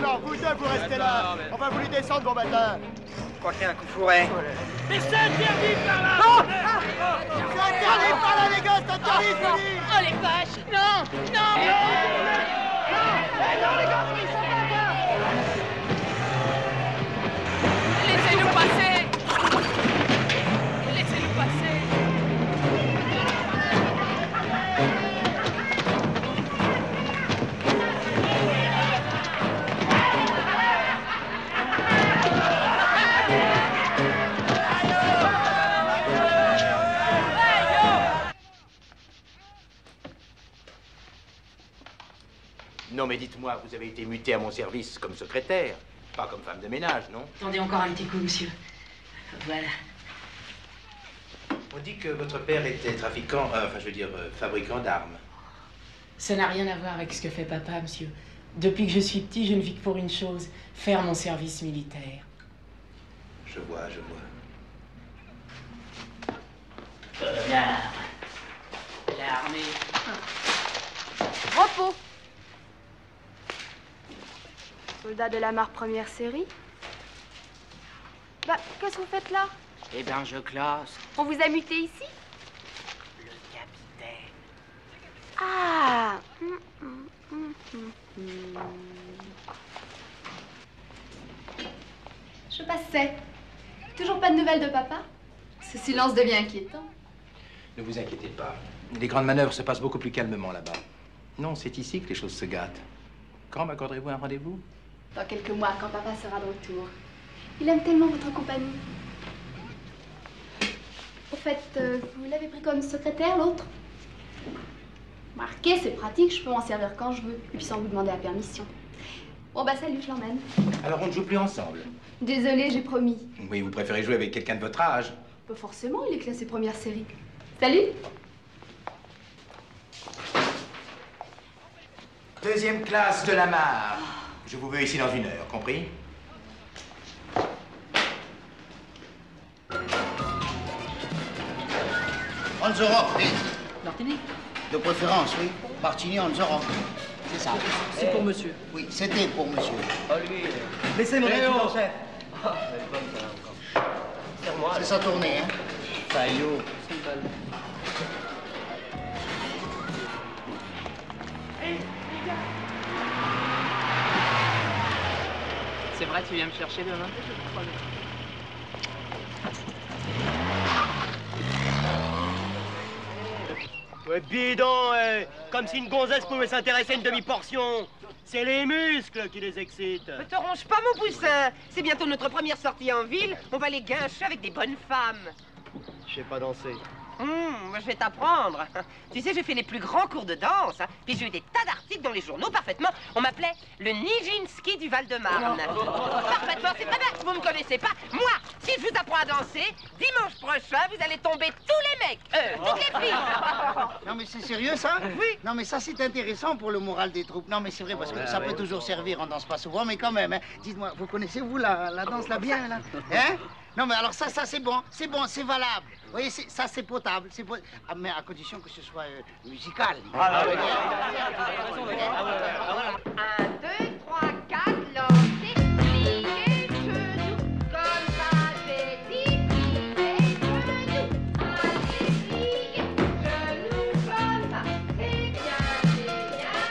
Non, vous deux, vous restez là. On va vous les descendre, bon matin. Je crois qu'il y a un coup fourré. Mais c'est interdit par là! Non! C'est interdit par là, les gars, c'est interdit, je vous dis! Oh, les vaches! Non! Non, les gars, ils sont pas là! Laissez-nous passer! Laissez-nous passer! Non, mais dites-moi, vous avez été muté à mon service comme secrétaire, pas comme femme de ménage, non? Attendez encore un petit coup, monsieur. Voilà. On dit que votre père était trafiquant, fabricant d'armes. Ça n'a rien à voir avec ce que fait papa, monsieur. Depuis que je suis petit, je ne vis que pour une chose, faire mon service militaire. Je vois. L'armée. Repos. Soldat de la Mare première série. Bah, qu'est-ce que vous faites là? Eh ben, je classe. On vous a muté ici? Le capitaine. Ah. Je passais. Toujours pas de nouvelles de papa? Ce silence devient inquiétant. Ne vous inquiétez pas. Les grandes manœuvres se passent beaucoup plus calmement là-bas. Non, c'est ici que les choses se gâtent. Quand m'accorderez-vous un rendez-vous? Dans quelques mois, quand papa sera de retour. Il aime tellement votre compagnie. Au fait, vous l'avez pris comme secrétaire, l'autre? Marquez, c'est pratique, je peux m'en servir quand je veux. Et puis sans vous demander la permission. Bon, bah salut, je l'emmène. Alors on ne joue plus ensemble? Désolée, j'ai promis. Oui, vous préférez jouer avec quelqu'un de votre âge? Pas forcément, il est classé première série. Salut! Deuxième classe de la Mare. Je vous veux ici dans 1 heure, compris? On the rock, please. Martini? De préférence, oui. Martini on the rock. C'est ça. C'est pour monsieur. Oui, c'était pour monsieur. Oh, lui. Laissez mon adjudant-chef. Ah, elle est bonne, ça, encore. Serre-moi. C'est sa tournée, hein? Faillot. C'est une balle. Hé, les gars! tu viens me chercher demain? Ouais, bidon, comme si une gonzesse pouvait s'intéresser à une demi-portion. C'est les muscles qui les excitent. Ne te ronge pas, mon poussin. C'est bientôt notre première sortie en ville. On va les guincher avec des bonnes femmes. Je sais pas danser. Je vais t'apprendre. Tu sais, j'ai fait les plus grands cours de danse. Hein. Puis j'ai eu des tas d'articles dans les journaux, parfaitement. On m'appelait le Nijinsky du Val-de-Marne. Parfaitement, c'est très bien. Vous me connaissez pas. Moi, si je vous apprends à danser, dimanche prochain, vous allez tomber tous les mecs. Toutes les filles. Non, mais c'est sérieux, ça? Oui. Non, mais ça, c'est intéressant pour le moral des troupes. Non, mais c'est vrai, parce que ça peut toujours servir. On danse pas souvent, mais quand même. Hein. Dites-moi, vous connaissez, vous, la danse, là, bien, là? Hein? Non, mais alors ça, c'est bon, c'est valable. Vous voyez, ça, c'est potable. Ah, mais à condition que ce soit musical. 1, 2, 3, 4, lancez, pliez, genoux, comme ça, j'ai dit, pliez, genoux, allez, pliez, genoux, comme ça, c'est bien,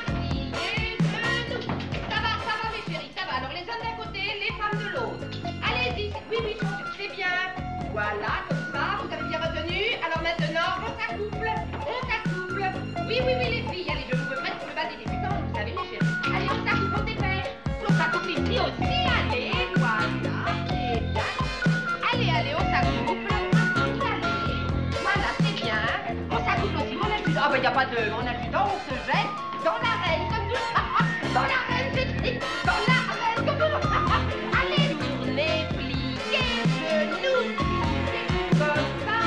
pliez, genoux. Ça va, mes chéris, ça va. Alors, les hommes d'un côté, les femmes de l'autre. Allez-y, oui, c'est bien. Voilà, comme ça, vous avez bien retenu. Alors maintenant, on s'accouple. Oui, les filles, allez, je vous prête pour le bal des débutants, vous savez, mes chéris. Allez, on s'accouple, on dépêche. On s'accouple ici aussi, allez, voilà, c'est bien. Allez, on s'accouple. Allez, voilà, c'est bien. On s'accouple aussi, mon adjudant. Ah, ben, y a pas de mon adjudant, on se jette dans l'arène, comme tout. Dans l'arène, j'ai dit. Dans l'arène, comme tout. Allez, tournez, pliez, genoux. Comme ça,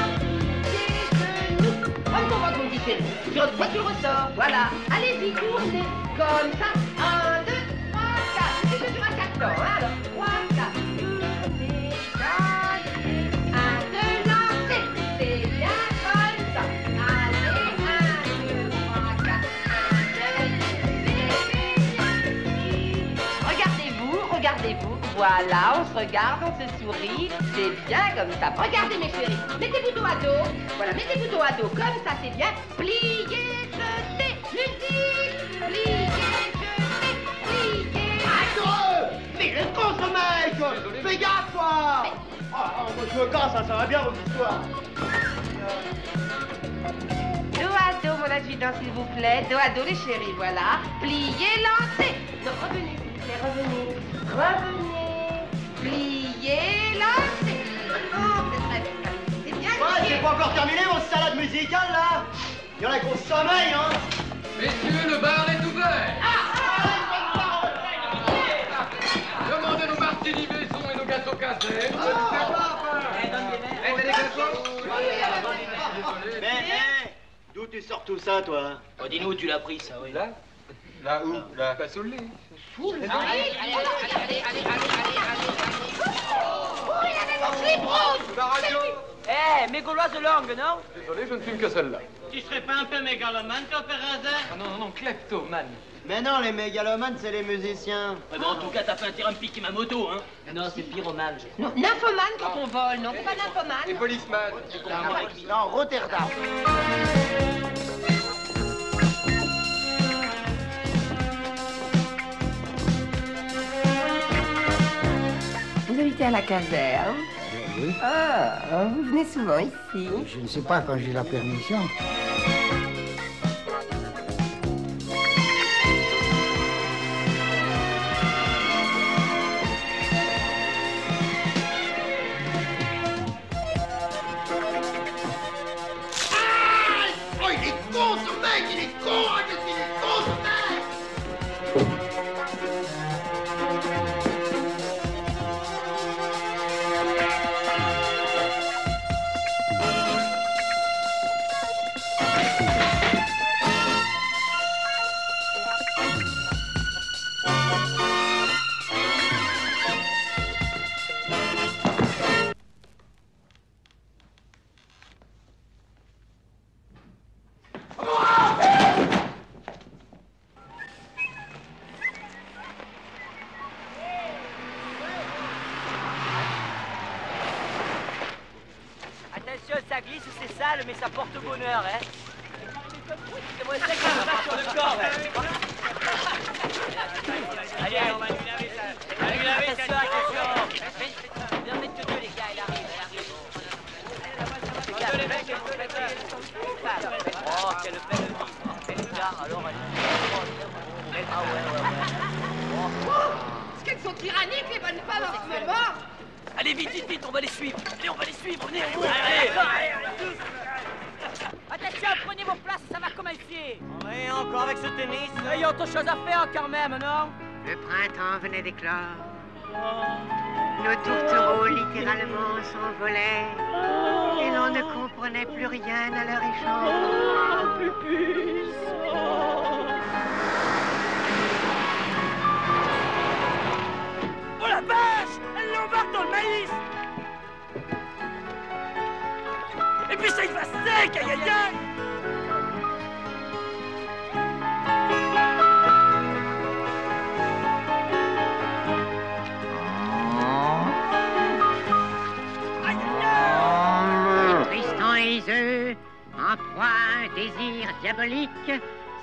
pliez, genoux. Oh, comment on dit chérie? Toi, tu le ressors, voilà. Allez-y, tournez, comme ça. 1, 2, 3, 4. C'est que sur un 4 temps, hein, alors. 3, 4. Tournez, allez. 1, 2, lancez. C'est bien comme ça. Allez, 1, 2, 3, 4. 1, 2, regardez-vous. Voilà, on se regarde, on se sourit. C'est bien comme ça. Regardez, mes chéris. Mettez-vous dos à dos. Voilà, mettez-vous dos à dos. Comme ça, c'est bien. Pliez, jetez. Musique. Pliez, jetez. Pliez. Attends! Mais le con, ce mec! Fais gaffe, toi! Oh, moi, je me casse, ça va bien, votre histoire. Dos à dos, mon adjudant, s'il vous plaît. Dos à dos, les chéris, voilà. Pliez, lancez. Non, revenez, s'il vous plaît, revenez. Pliez, lancez. Oh, c'est très bien. C'est bien. Ouais, c'est pas encore terminé, vos salades musicales, là? Il y en a qui ont sommeil, hein? Messieurs, le bar est ouvert. Demandez nos martinis maison et nos gâteaux casés. Mais, d'où tu sors tout ça, toi? Oh, dis-nous où tu l'as pris, ça, oui. Là où? Là, pas sous le lit. Allez. Oh, il avait mon slip rose. La radio. Mes Gauloises de langue, non? Désolé, je ne fume que celle-là. Tu serais pas un peu mégalomane, toi, par hasard? Ah non, kleptomane. Mais non, les mégalomanes, c'est les musiciens. Ouais, bon, en tout cas, t'as pas intérêt à me piquer ma moto, hein? Non, c'est pyromane. Non, nymphomane quand on vole, non, c'est pas nymphomane. Et policeman. Non, Rotterdam. Vous habitez à la caserne? Oui. Ah, vous venez souvent ici? Je ne sais pas quand j'ai la permission. Oh, il est con, ce mec! Il est con! Ah, qu'est-ce qu'il est con, ce mec! Attention, ça glisse, c'est sale, mais ça porte bonheur, hein. C'est moi, c'est comme ça sur le corps, hein. Allez, on va lui laver ça. Allez, lui laver ça. Est-ce qu'elles sont tyranniques, les bonnes femmes, en ce moment? Allez, vite, vite, vite, on va les suivre. Allez, on va les suivre, venez, allez, Allez. Attention, prenez vos places, ça va commencer. Oui, encore avec ce tennis. Ayons autre chose à faire quand même, non? Le printemps venait d'éclore. Nos tourtereaux littéralement s'envolaient. Et l'on ne comprenait plus rien à leur échange. Pupus. Oh la vache! Elle l'embarque dans le maïs! Et puis ça, il va sec! Aïe, aïe, aïe! Tristan et Iseux, en proie à un désir diabolique,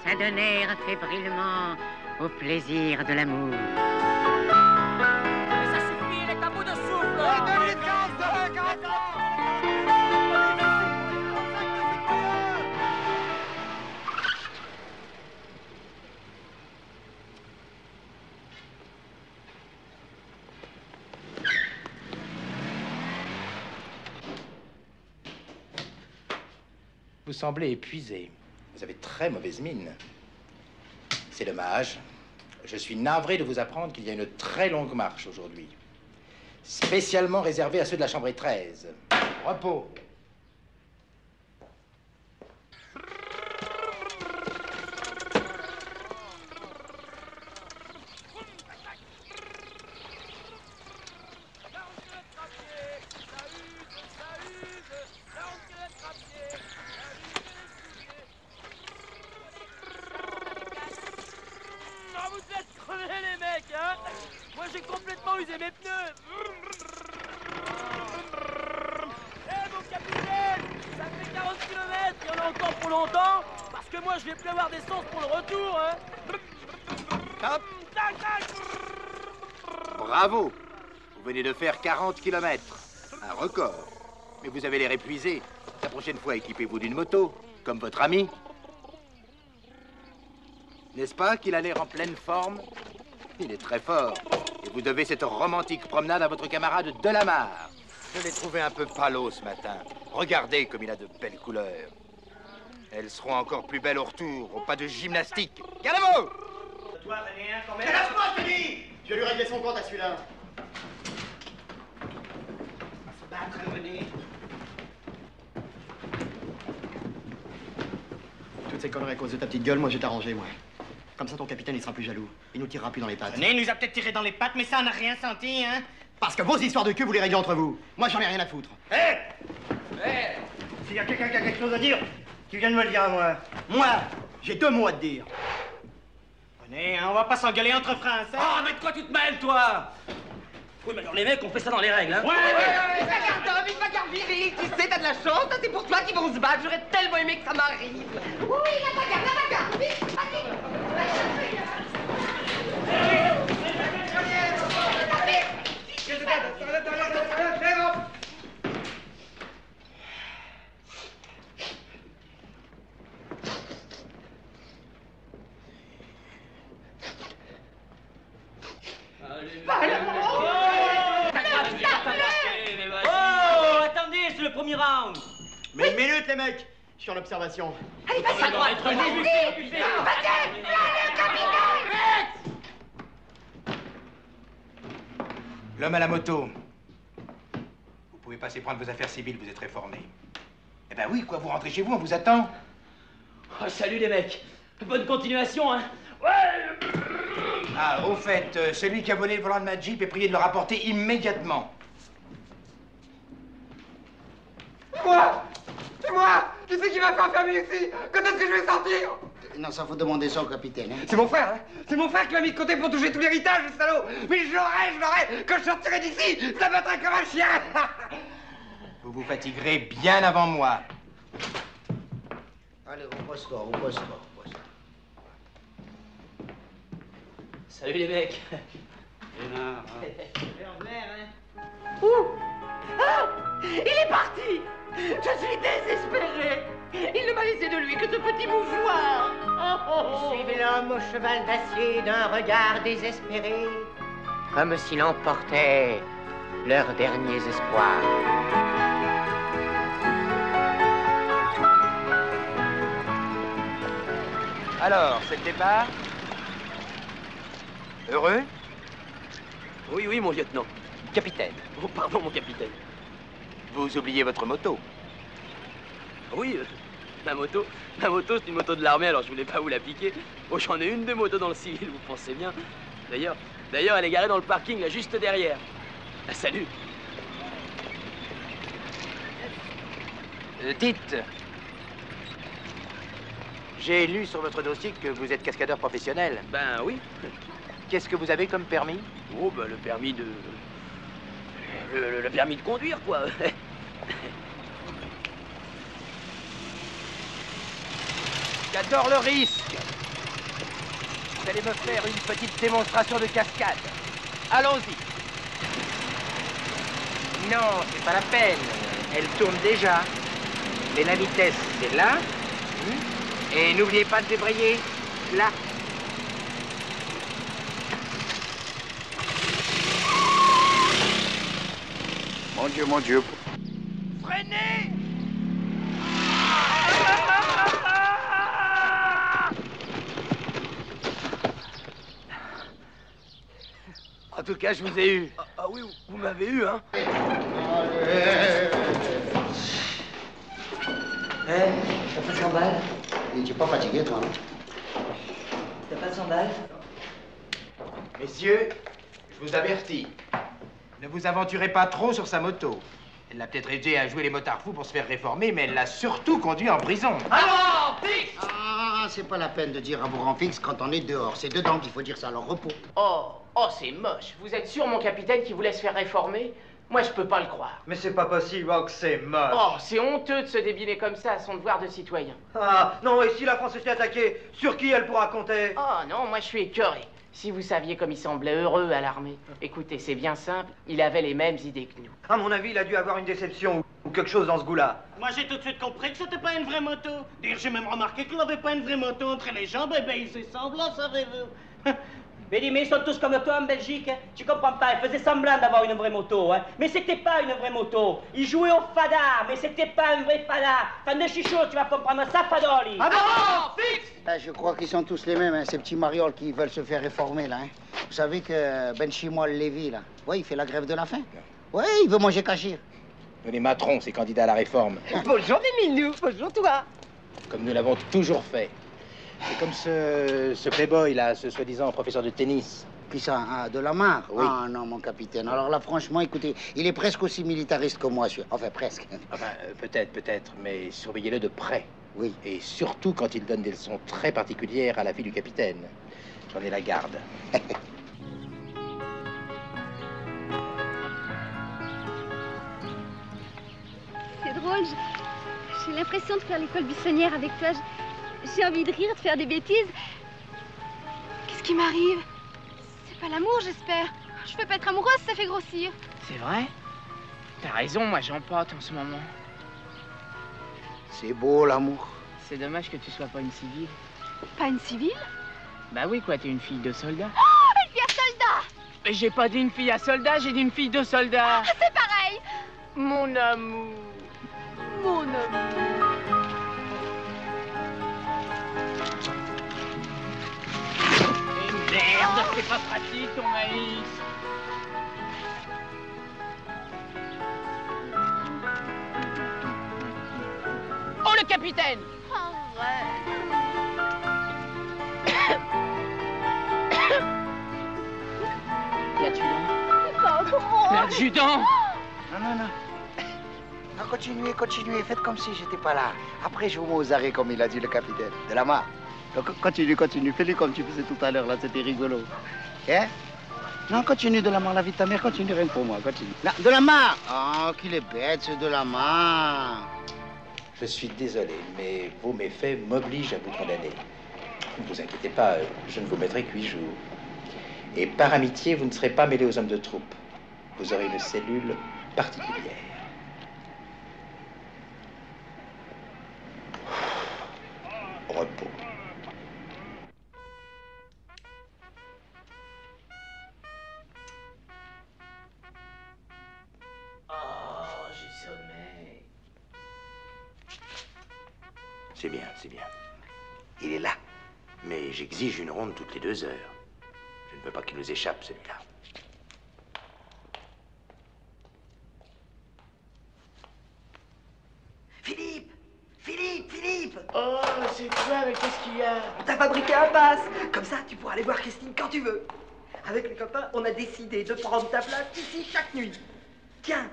s'adonnèrent fébrilement au plaisir de l'amour. Mais ça suffit, il est à bout de souffle! Vous semblez épuisé. Vous avez très mauvaise mine. C'est dommage. Je suis navré de vous apprendre qu'il y a une très longue marche aujourd'hui. Spécialement réservée à ceux de la chambre 13. Repos. Bravo! Vous venez de faire 40 km. Un record. Mais vous avez l'air épuisé. La prochaine fois, équipez-vous d'une moto, comme votre ami. N'est-ce pas qu'il a l'air en pleine forme? Il est très fort. Et vous devez cette romantique promenade à votre camarade Delamarre. Je l'ai trouvé un peu pâlot ce matin. Regardez comme il a de belles couleurs. Elles seront encore plus belles au retour, au pas de gymnastique. Calmez-vous! Toi, René, hein, quand même. Lâche-moi, je te dis! Je vais lui régler son compte à celui-là. On va se battre, René. Toutes ces conneries à cause de ta petite gueule, moi je vais t'arranger, moi. Comme ça, ton capitaine, il sera plus jaloux. Il nous tirera plus dans les pattes. René nous a peut-être tiré dans les pattes, mais ça, on n'a rien senti, hein? Parce que vos histoires de cul, vous les réglez entre vous. Moi, j'en ai rien à foutre. Hé! Hé! S'il y a quelqu'un qui a quelque chose à dire, qui vient de me le dire à moi. Moi, j'ai 2 mots à te dire. René, hein, on va pas s'engueuler entre Français. Oh, mais de quoi tu te mêles, toi? Oui, mais alors les mecs, on fait ça dans les règles, hein? Vite, Vagardon, vite, Vagarviril, tu sais, t'as de la chance, c'est pour toi qu'ils vont se battre, j'aurais tellement aimé que ça m'arrive. Oui, la bagarre, vite, Oh, attendez, c'est le premier round. Mais une minute, les mecs. Je suis en observation. Allez, passe à droite, vas-y, L'homme à la moto. Vous pouvez passer prendre vos affaires civiles, vous êtes réformé. Eh ben oui, quoi, vous rentrez chez vous, on vous attend. Oh, salut les mecs. Bonne continuation, hein? Ouais! Ah, au fait, celui qui a volé le volant de ma Jeep est prié de le rapporter immédiatement. Moi! C'est moi! Qui c'est qui m'a fait enfermer ici? Quand est-ce que je vais sortir? Non, ça faut demander ça au capitaine. Hein. C'est mon frère, hein? C'est mon frère qui m'a mis de côté pour toucher tout l'héritage, le salaud! Mais je l'aurais! Quand je sortirai d'ici, ça battrait comme un chien! Vous vous fatiguerez bien avant moi. Allez, repose-toi, repose-toi. Salut les mecs. Ouh! Ah! Il est parti! Je suis désespérée! Il ne m'a laissé de lui que ce petit mouchoir! Suivez l'homme au cheval d'acier d'un regard désespéré, comme s'il emportait leurs derniers espoirs. Alors, c'est le départ? Heureux? Oui, oui, mon lieutenant. Capitaine. Oh, pardon, mon capitaine. Vous oubliez votre moto. Oui, ma moto, c'est une moto de l'armée, alors je voulais pas vous la piquer. Oh, j'en ai une de moto dans le civil, vous pensez bien. D'ailleurs, elle est garée dans le parking, là, juste derrière. Ah, salut. Dites, j'ai lu sur votre dossier que vous êtes cascadeur professionnel. Ben oui. Qu'est-ce que vous avez comme permis? Oh, ben le permis de... Le permis de conduire, quoi. J'adore le risque. Vous allez me faire une petite démonstration de cascade. Allons-y. Non, c'est pas la peine. Elle tourne déjà. Mais la vitesse, c'est là. Et n'oubliez pas de débrayer. Là. Mon Dieu, mon Dieu. Freinez! En tout cas, je vous ai eu. Ah oui, vous m'avez eu, hein. T'as pas 100 balles? Et tu es pas fatigué, toi, hein? T'as pas 100 balles? Messieurs, je vous avertis. Ne vous aventurez pas trop sur sa moto. Elle l'a peut-être aidé à jouer les motards fous pour se faire réformer, mais elle l'a surtout conduit en prison. Alors, fixe! Ah, c'est pas la peine de dire à vous rend fixe quand on est dehors. C'est dedans qu'il faut dire ça, alors repos. Oh, c'est moche. Vous êtes sûr, mon capitaine, qu'il vous laisse faire réformer? Moi, je peux pas le croire. Mais c'est pas possible, oh, que c'est moche. Oh, c'est honteux de se débiner comme ça à son devoir de citoyen. Ah, non, et si la France se fait attaquer, sur qui elle pourra compter? Oh non, moi je suis écœuré. Si vous saviez comme il semblait heureux à l'armée. Écoutez, c'est bien simple, il avait les mêmes idées que nous. À mon avis, il a dû avoir une déception ou quelque chose dans ce goût-là. Moi, j'ai tout de suite compris que c'était pas une vraie moto. D'ailleurs, j'ai même remarqué qu'il n'avait pas une vraie moto entre les jambes. Eh ben, il faisait semblant, savez-vous. Mais ils sont tous comme toi en Belgique, hein. Tu comprends pas, ils faisaient semblant d'avoir une vraie moto, hein. Mais c'était pas une vraie moto. Ils jouaient au fada, mais c'était pas un vrai fada. Fan de chichot, tu vas comprendre ça, fadoli. Ah bon, fixe! Je crois qu'ils sont tous les mêmes, hein, ces petits marioles qui veulent se faire réformer, là. Hein. Vous savez que Ben Chimoil Lévy, là, ouais, il fait la grève de la faim. Ouais, il veut manger cachir. Les matrons, ces candidats à la réforme. Bonjour, mes minous. Bonjour, toi. Comme nous l'avons toujours fait. C'est comme ce playboy, là, ce soi-disant professeur de tennis. Qui ça, de Lamar? Oui. Ah non, mon capitaine. Alors là, franchement, écoutez, il est presque aussi militariste que moi, enfin, presque. Enfin, peut-être, mais surveillez-le de près. Oui. Et surtout quand il donne des leçons très particulières à la fille du capitaine. J'en ai la garde. C'est drôle, j'ai l'impression de faire l'école buissonnière avec toi. J'ai envie de rire, de faire des bêtises. Qu'est-ce qui m'arrive? C'est pas l'amour, j'espère. Je peux pas être amoureuse, ça fait grossir. C'est vrai? T'as raison, moi j'en porte en ce moment. C'est beau, l'amour. C'est dommage que tu sois pas une civile. Pas une civile? Bah oui, quoi, t'es une fille de soldat. Oh, une fille à soldat! Mais j'ai pas dit une fille à soldat, j'ai dit une fille de soldat. Ah, c'est pareil! Mon amour. Mon amour. Et merde, c'est pas pratique ton maïs. Oh, le capitaine! L'adjudant. L'adjudant! Non. Non, continuez, faites comme si j'étais pas là. Après, je vous mets aux arrêts, comme il a dit le capitaine. De la main. Donc, continue, fais-le comme tu faisais tout à l'heure, là, c'était rigolo. Hein? Non, continue, de la main, la vie de ta mère, continue, rien que pour moi, continue. Non, de la main! Oh, qu'il est bête, ce de la main! Je suis désolé, mais vos méfaits m'obligent à vous condamner. Ne vous inquiétez pas, je ne vous mettrai que 8 jours. Et par amitié, vous ne serez pas mêlé aux hommes de troupe. Vous aurez une cellule particulière. Repos. C'est bien, c'est bien. Il est là. Mais j'exige une ronde toutes les 2 heures. Je ne veux pas qu'il nous échappe, celui-là. Philippe! Philippe! Philippe! Oh, c'est quoi, mais qu'est-ce qu'il y a? On t'a fabriqué un pass. Comme ça, tu pourras aller voir Christine quand tu veux. Avec les copains, on a décidé de prendre ta place ici chaque nuit. Tiens!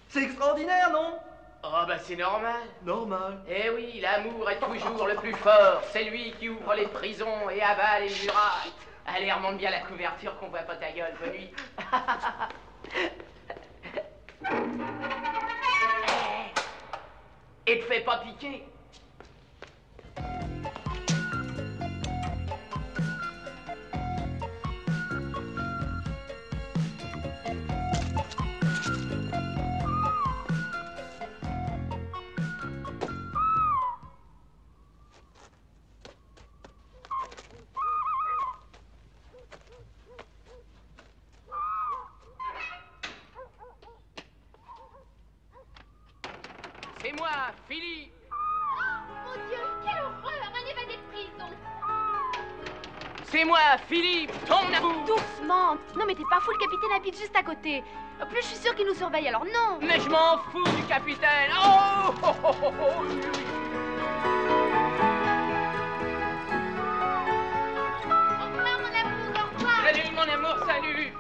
C'est extraordinaire, non? Oh, bah c'est normal. Normal. Eh oui, l'amour est toujours le plus fort. C'est lui qui ouvre les prisons et abat les murailles. Allez, remonte bien la couverture qu'on voit pas ta gueule. Bonne nuit. Et te fais pas piquer. C'est moi, Philippe. Mon Dieu, quelle horreur, un évadé de prison. C'est moi, Philippe, ton amour. Doucement. Non mais t'es pas fou, le capitaine habite juste à côté. En plus, je suis sûre qu'il nous surveille, alors non. Mais je m'en fous du capitaine. Oh, oh, oh, oh, oh. Au revoir, mon amour, au revoir. Salut, mon amour, salut.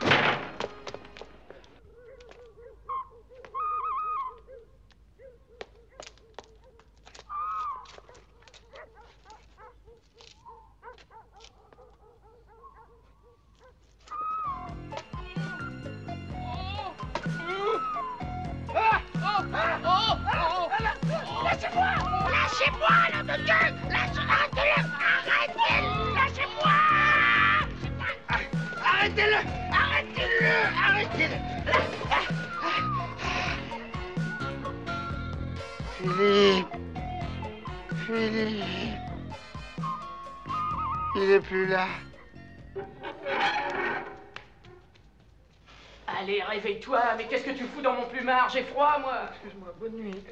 Lâchez-moi! Lâchez-moi, nom de Dieu! Arrêtez-le! Arrêtez-le! Lâchez-moi! Arrêtez-le! Arrêtez-le! Arrêtez-le! Philippe. Philippe. Il est plus là. Allez, réveille-toi, mais qu'est-ce que tu fous dans mon plumard? J'ai froid, moi. Excuse-moi, bonne nuit.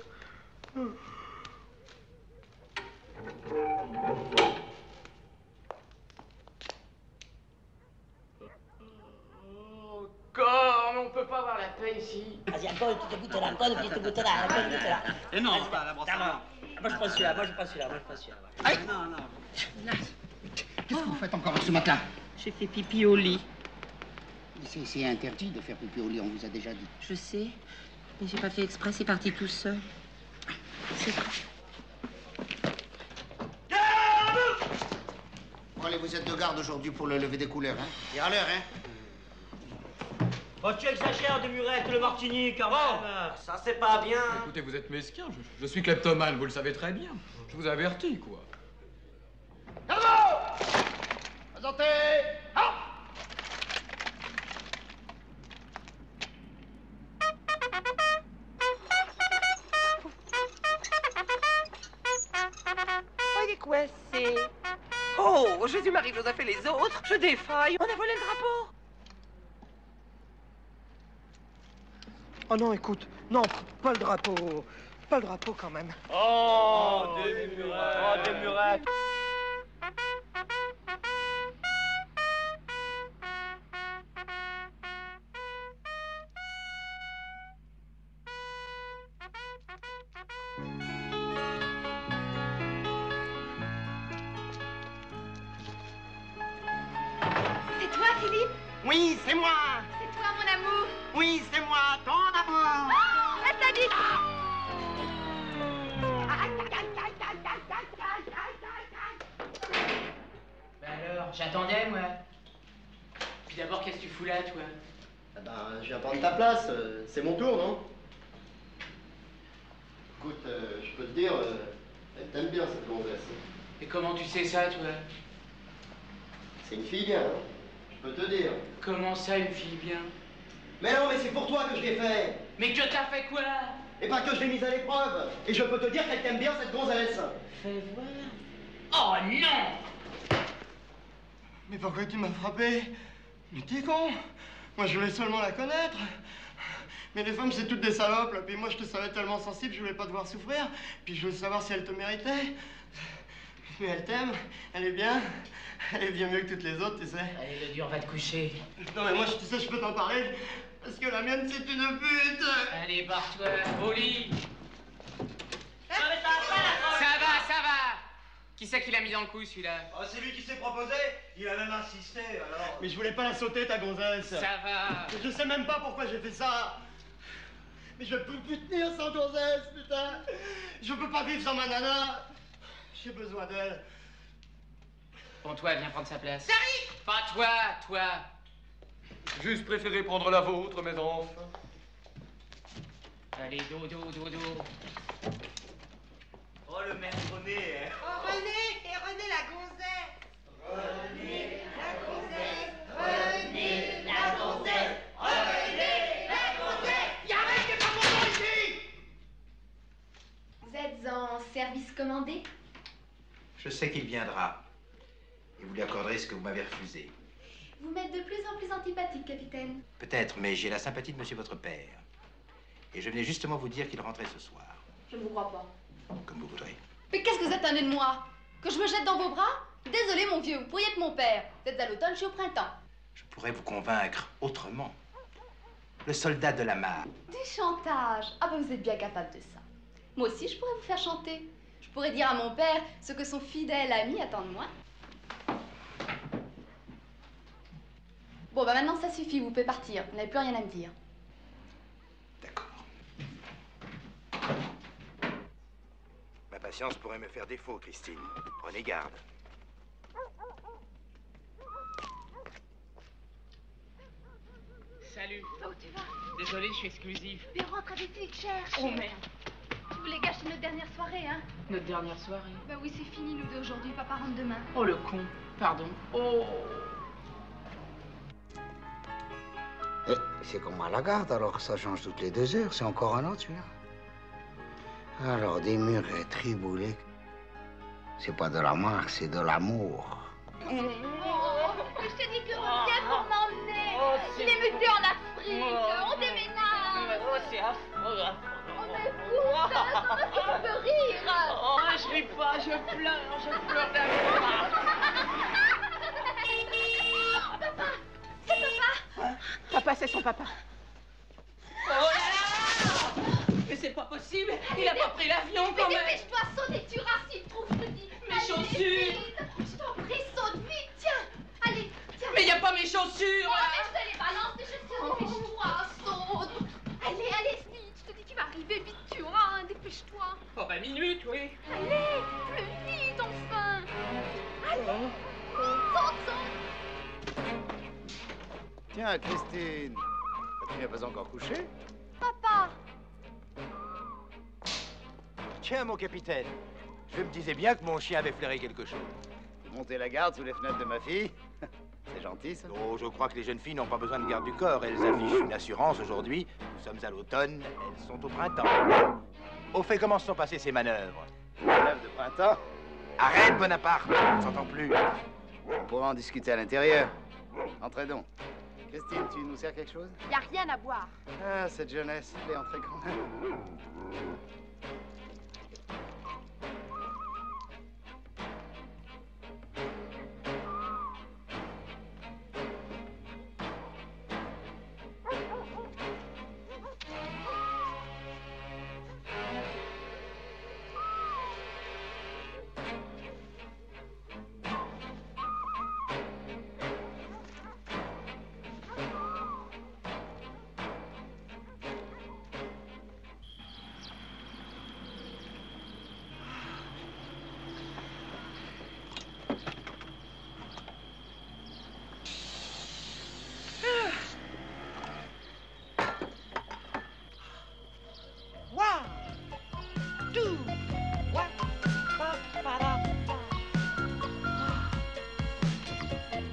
Encore, mais on peut pas avoir la paix ici. Vas-y, encore une petite goutte là, encore une petite goutte là, encore une goutte là. Et non, pas la brosse à dents. Moi je prends celui-là, moi je prends celui-là, moi je prends celui-là. Aïe! Non, non. Qu'est-ce que vous faites encore ce matin? J'ai fait pipi au lit. C'est interdit de faire pipi au lit, on vous a déjà dit. Je sais, mais j'ai pas fait exprès, c'est parti tout seul. C'est vrai. Bon, allez, vous êtes de garde aujourd'hui pour le lever des couleurs, hein? Et à l'heure, hein? Oh, tu exagères, Demurette, le Martinique, quand même. Ça, c'est pas bien. Écoutez, vous êtes mesquin. Je suis kleptomane, vous le savez très bien. Je vous avertis, quoi. Bravo! Présentez! Ah! Oh, il est coincé. Oh, Jésus-Marie, Joseph et les autres, je défaille. On a volé le drapeau. Oh non, écoute, non, pas le drapeau. Pas le drapeau quand même. Oh, Demurette. Oh, Demurette. C'est toi, Philippe? Oui, c'est moi! C'est toi, mon amour? Oui, c'est moi, ton amour! Oh, reste à vite! Bah alors, j'attendais, moi. Puis d'abord, qu'est-ce que tu fous là, toi? Ah ben, je viens prendre ta place, c'est mon tour, non? Écoute, je peux te dire, elle t'aime bien cette gonzesse. Et comment tu sais ça, toi? C'est une fille bien, hein? Je peux te dire. Comment ça, une fille bien? Mais non, mais c'est pour toi que je l'ai fait! Mais que t'as fait quoi? Et pas que je l'ai mise à l'épreuve! Et je peux te dire qu'elle t'aime bien cette gonzesse! Fais voir. Oh non! Mais pourquoi tu m'as frappé? Mais t'es con! Moi je voulais seulement la connaître! Mais les femmes, c'est toutes des salopes, là. Puis moi, je te savais tellement sensible, je voulais pas te voir souffrir. Puis je voulais savoir si elle te méritait. Mais elle t'aime, elle est bien. Elle est bien mieux que toutes les autres, tu sais. Allez, le dur va te coucher. Non, mais moi, tu sais, je peux t'en parler. Parce que la mienne, c'est une pute. Allez, barre-toi, au lit. Ça va. Qui c'est qui l'a mis dans le coup, celui-là? Oh, c'est lui qui s'est proposé. Il a même insisté, alors. Mais je voulais pas la sauter, ta gonzesse. Ça va. Je sais même pas pourquoi j'ai fait ça. Mais je peux plus tenir sans gonzesse, putain. Je peux pas vivre sans ma nana. J'ai besoin d'elle. Bon, toi, viens prendre sa place. J'arrive. Pas toi. Juste préféré prendre la vôtre, mes enfants. Allez, dodo. Oh, le maître René, hein. Oh, René, et René la gonzesse. René la gonzesse. Y'a rien qui est pas mon nom ici. Vous êtes en service commandé? Je sais qu'il viendra. Et vous lui accorderez ce que vous m'avez refusé. Vous m'êtes de plus en plus antipathique, capitaine. Peut-être, mais j'ai la sympathie de monsieur votre père. Et je venais justement vous dire qu'il rentrait ce soir. Je ne vous crois pas. Comme vous voudrez. Mais qu'est-ce que vous attendez de moi? Que je me jette dans vos bras? Désolé, mon vieux, vous pourriez être mon père. Vous êtes à l'automne, je suis au printemps. Je pourrais vous convaincre autrement. Le soldat de la mare. Du chantage. Ah ben vous êtes bien capable de ça. Moi aussi, je pourrais vous faire chanter. Je pourrais dire à mon père ce que son fidèle ami attend de moi. Bon, bah maintenant ça suffit, vous pouvez partir. Vous n'avez plus rien à me dire. Ma patience pourrait me faire défaut, Christine. Prenez garde. Salut. Où tu vas? Désolé, je suis exclusif. Mais rentre avec lui, cherche. Oh merde. Tu voulais gâcher notre dernière soirée, hein? Notre dernière soirée. Bah oui, c'est fini, nous deux aujourd'hui. Papa rentre demain. Oh le con. Pardon. Oh. Eh, c'est comme à la garde, alors ça change toutes les 2 heures. C'est encore un an, celui-là. Alors, des murets triboulés, c'est pas de la marque, c'est de l'amour. Oh, je te dis que reviens pour m'emmener. Il est muté en Afrique. On déménage. Oh, c'est affreux. On est fous, ça m'a fait un peu rire. Oh, je ris pas, je pleure d'amour. Papa, c'est papa. Papa, c'est son papa. Oh là là! Mais c'est pas possible, il a pas pris l'avion quand même. Mais dépêche-toi, saute et tu rares s'il trouve, je te dis. Mes chaussures. Je t'en prie, saute vite, tiens. Allez, tiens. Mais y a pas mes chaussures. Oh, mais je te les balance, tes chaussures, dépêche-toi, saute. Allez, vite, je te dis, tu vas arriver vite, tu vois, hein, dépêche-toi. Oh bah minute, oui. Allez, plus vite, enfin. Allez, saute. Tiens, Christine. Tu n'es pas encore couché? Papa. Tiens, mon capitaine. Je me disais bien que mon chien avait flairé quelque chose. Montez la garde sous les fenêtres de ma fille. C'est gentil, ça. Oh, je crois que les jeunes filles n'ont pas besoin de garde du corps. Elles affichent une assurance aujourd'hui. Nous sommes à l'automne, elles sont au printemps. Au fait, comment se sont passées ces manœuvres? Manœuvre de printemps. Arrête, Bonaparte, on ne s'entend plus. On pourra en discuter à l'intérieur. Entrez donc. Christine, tu nous sers quelque chose? Y a rien à boire. Ah, cette jeunesse, elle est entrée quand même.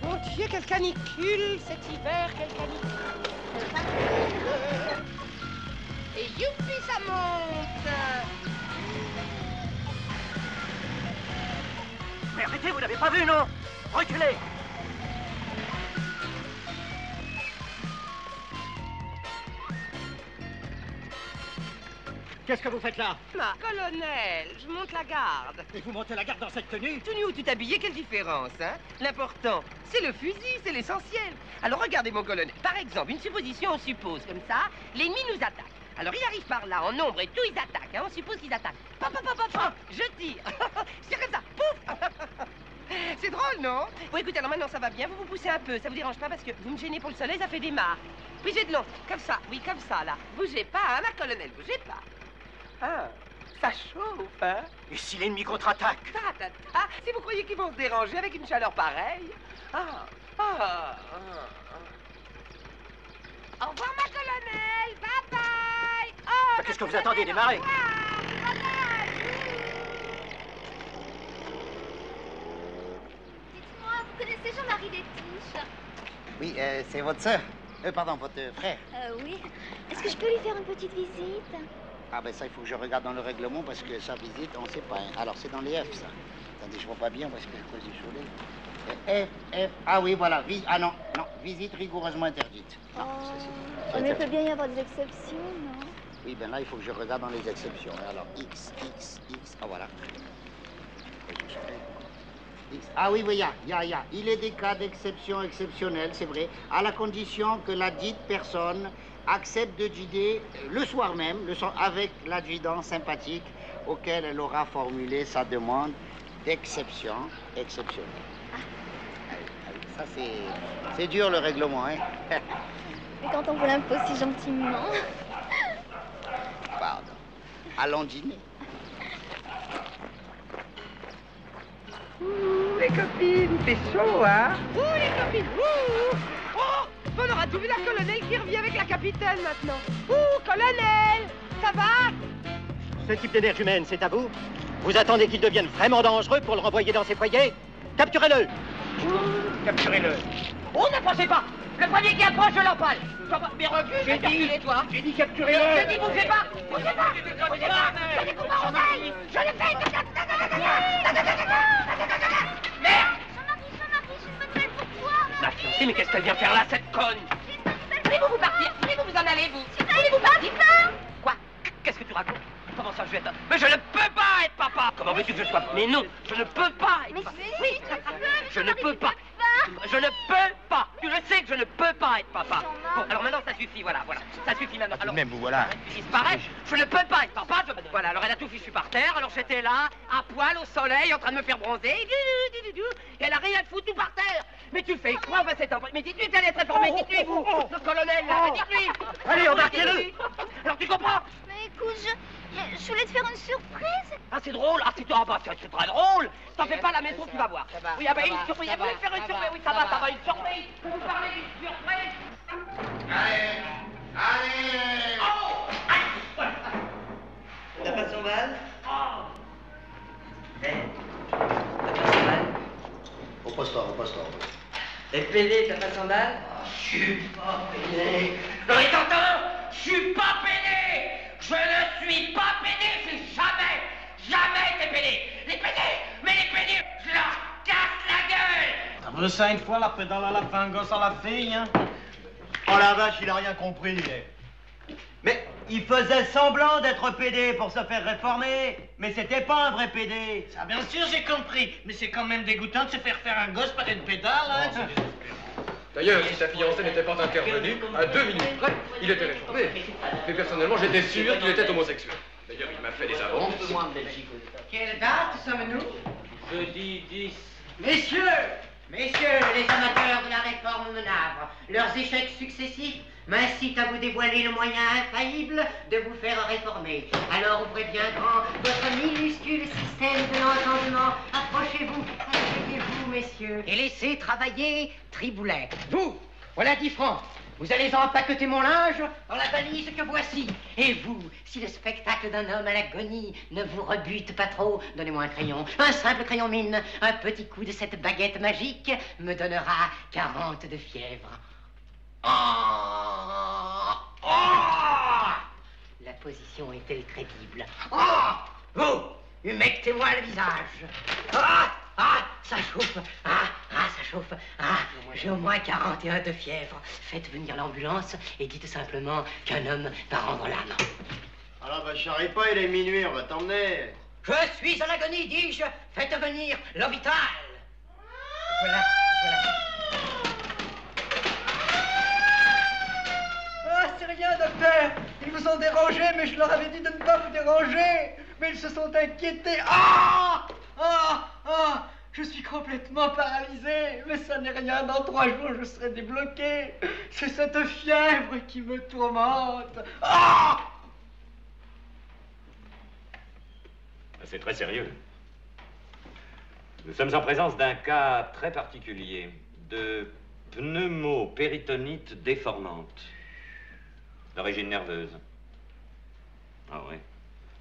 Mon Dieu, quelle canicule cet hiver, quelle canicule. Et youpi, ça monte. Mais arrêtez, vous n'avez pas vu, non? Reculez! Qu'est-ce que vous faites là? Colonel, je monte la garde. Et vous montez la garde dans cette tenue? Tenue ou tout habillé, quelle différence, hein? L'important, c'est le fusil, c'est l'essentiel. Alors regardez, mon colonel. Par exemple, une supposition, on suppose comme ça, l'ennemi nous attaque. Alors il arrive par là, en nombre et tout, ils attaquent, hein? On suppose qu'ils attaquent. Pop, pop, pop, pop, pop, je tire. C'est comme ça, pouf. C'est drôle, non? Bon, écoutez, alors maintenant ça va bien, vous vous poussez un peu, ça vous dérange pas parce que vous me gênez pour le soleil, ça fait des marques. Oui, j'ai de l'eau, comme ça, oui, comme ça, là. Bougez pas, hein, ma colonel, bougez pas. Ah, ça chauffe, hein? Et si l'ennemi contre-attaque? Si vous croyez qu'ils vont se déranger avec une chaleur pareille? Au revoir, ma colonel, bye bye. Oh, Qu'est-ce que vous attendez, démarrer? Dites-moi, vous connaissez Jean-Marie Détiche? Oui, c'est votre sœur. Pardon, votre frère. Oui. Est-ce que je peux lui faire une petite visite? Ah ben ça, il faut que je regarde dans le règlement parce que sa visite, on ne sait pas. Hein. Alors, c'est dans les F, ça. Attendez, je vois pas bien parce que à cause du soleil. F. Ah oui, voilà. Ah non, visite rigoureusement interdite. Non, Mais il peut bien y avoir des exceptions, non? Oui, ben là, il faut que je regarde dans les exceptions. Alors, X. Ah, voilà. Ah oui, il y a. Il est des cas d'exception exceptionnels, c'est vrai, à la condition que la dite personne accepte de dîner le soir même, avec l'adjudant sympathique auquel elle aura formulé sa demande d'exception exceptionnelle. Ça, c'est dur, le règlement, hein. Mais quand on vous l'impose si gentiment... Pardon. Allons dîner. Les copines, c'est chaud, hein? Les copines, Oh, on aura tout vu la colonel qui revient avec la capitaine maintenant. Colonel, ça va? Ce type d'énergie humaine, c'est à vous? Vous attendez qu'il devienne vraiment dangereux pour le renvoyer dans ses foyers? Capturez-le! Capturez-le! Oh, n'approchez pas! Le premier qui approche, je l'empale! Mais recule, j'ai dit, toi! J'ai dit capturez-le! J'ai dit, bougez pas! Bougez pas! Je découpe ma oreille! Je le fais! Merde! Jean-Marie, j'ai une bonne nouvelle pour toi! Ma fiancée, mais qu'est-ce qu'elle vient faire là, cette conne? Voulez-vous partir? Voulez-vous en aller, vous? Voulez-vous partir? Quoi? Qu'est-ce que tu racontes? Comment ça, je vais être... Mais je ne peux pas être papa! Comment veux-tu que je sois... Mais non, je ne peux pas être papa! Oui, je ne peux pas! Je ne peux pas! Tu le sais que je ne peux pas être papa! Bon, alors maintenant, ça suffit, voilà. Ça suffit maintenant. Alors, Même vous voilà. tu disparais, je ne peux pas être papa! Voilà, alors elle a tout fichu par terre, alors j'étais là, à poil, au soleil, en train de me faire bronzer, et elle a rien de foutu tout par terre! Mais tu fais quoi, cet enfant? Mais dites-lui qu'elle est très formée, dites-lui, vous! Le colonel, là, dites-lui! Allez, embarquez-le! Alors tu comprends? Mais écoute, je voulais te faire une surprise. Ah, c'est drôle? Ah, c'est très drôle! T'en fais pas à la maison, tu vas voir. Oui, ah bah une surprise, vous voulez faire une surprise? Oui, ça va, une surprise! Vous parlez d'une surprise? Allez! Oh! T'as pas son mal? Oh! T'as pas son mal? Repose-toi. T'es pédé, t'as pas son mal? Je suis pas pédé! Non mais t'entends? Je suis pas pédé! Je ne suis pas pédé! J'ai jamais été pédé! Les pédés, je leur casse la gueule! T'as vu ça une fois, la pédale à la fin, gosse à la fille, hein? Oh la vache, il a rien compris. Mais il faisait semblant d'être pédé pour se faire réformer. Mais c'était pas un vrai pédé. Ça, bien sûr, j'ai compris. Mais c'est quand même dégoûtant de se faire un gosse par une pédale, hein? D'ailleurs, si ta fiancée n'était pas intervenue, à 2 minutes près, il était réformé. Mais personnellement, j'étais sûr qu'il était homosexuel. D'ailleurs, il m'a fait des avances. Quelle date sommes-nous? Jeudi 10. Messieurs, les amateurs de la réforme Menavre, leurs échecs successifs m'incitent à vous dévoiler le moyen infaillible de vous faire réformer. Alors ouvrez bien grand votre minuscule système de l'entendement. Approchez-vous, asseyez-vous, messieurs, et laissez travailler Triboulet. Vous, voilà 10 francs. Vous allez empaqueter mon linge dans la valise que voici. Et vous, si le spectacle d'un homme à l'agonie ne vous rebute pas trop, donnez-moi un crayon, un simple crayon mine. Un petit coup de cette baguette magique me donnera 40 de fièvre. La position est-elle crédible? Vous, humectez-moi le visage. Ça chauffe. Ça chauffe. J'ai au moins 41 de fièvre. Faites venir l'ambulance et dites simplement qu'un homme va rendre l'âme. Ah bah charrie pas, il est minuit, on va t'emmener. Je suis en agonie, dis-je. Faites venir l'hôpital. Voilà, voilà. Ah, c'est rien, docteur. Ils vous ont dérangé, mais je leur avais dit de ne pas vous déranger. Mais ils se sont inquiétés. Ah! Ah! Ah! Je suis complètement paralysé. Mais ça n'est rien. Dans 3 jours, je serai débloqué. C'est cette fièvre qui me tourmente. Ah! C'est très sérieux. Nous sommes en présence d'un cas très particulier de pneumopéritonite déformante. D'origine nerveuse. Ah oui.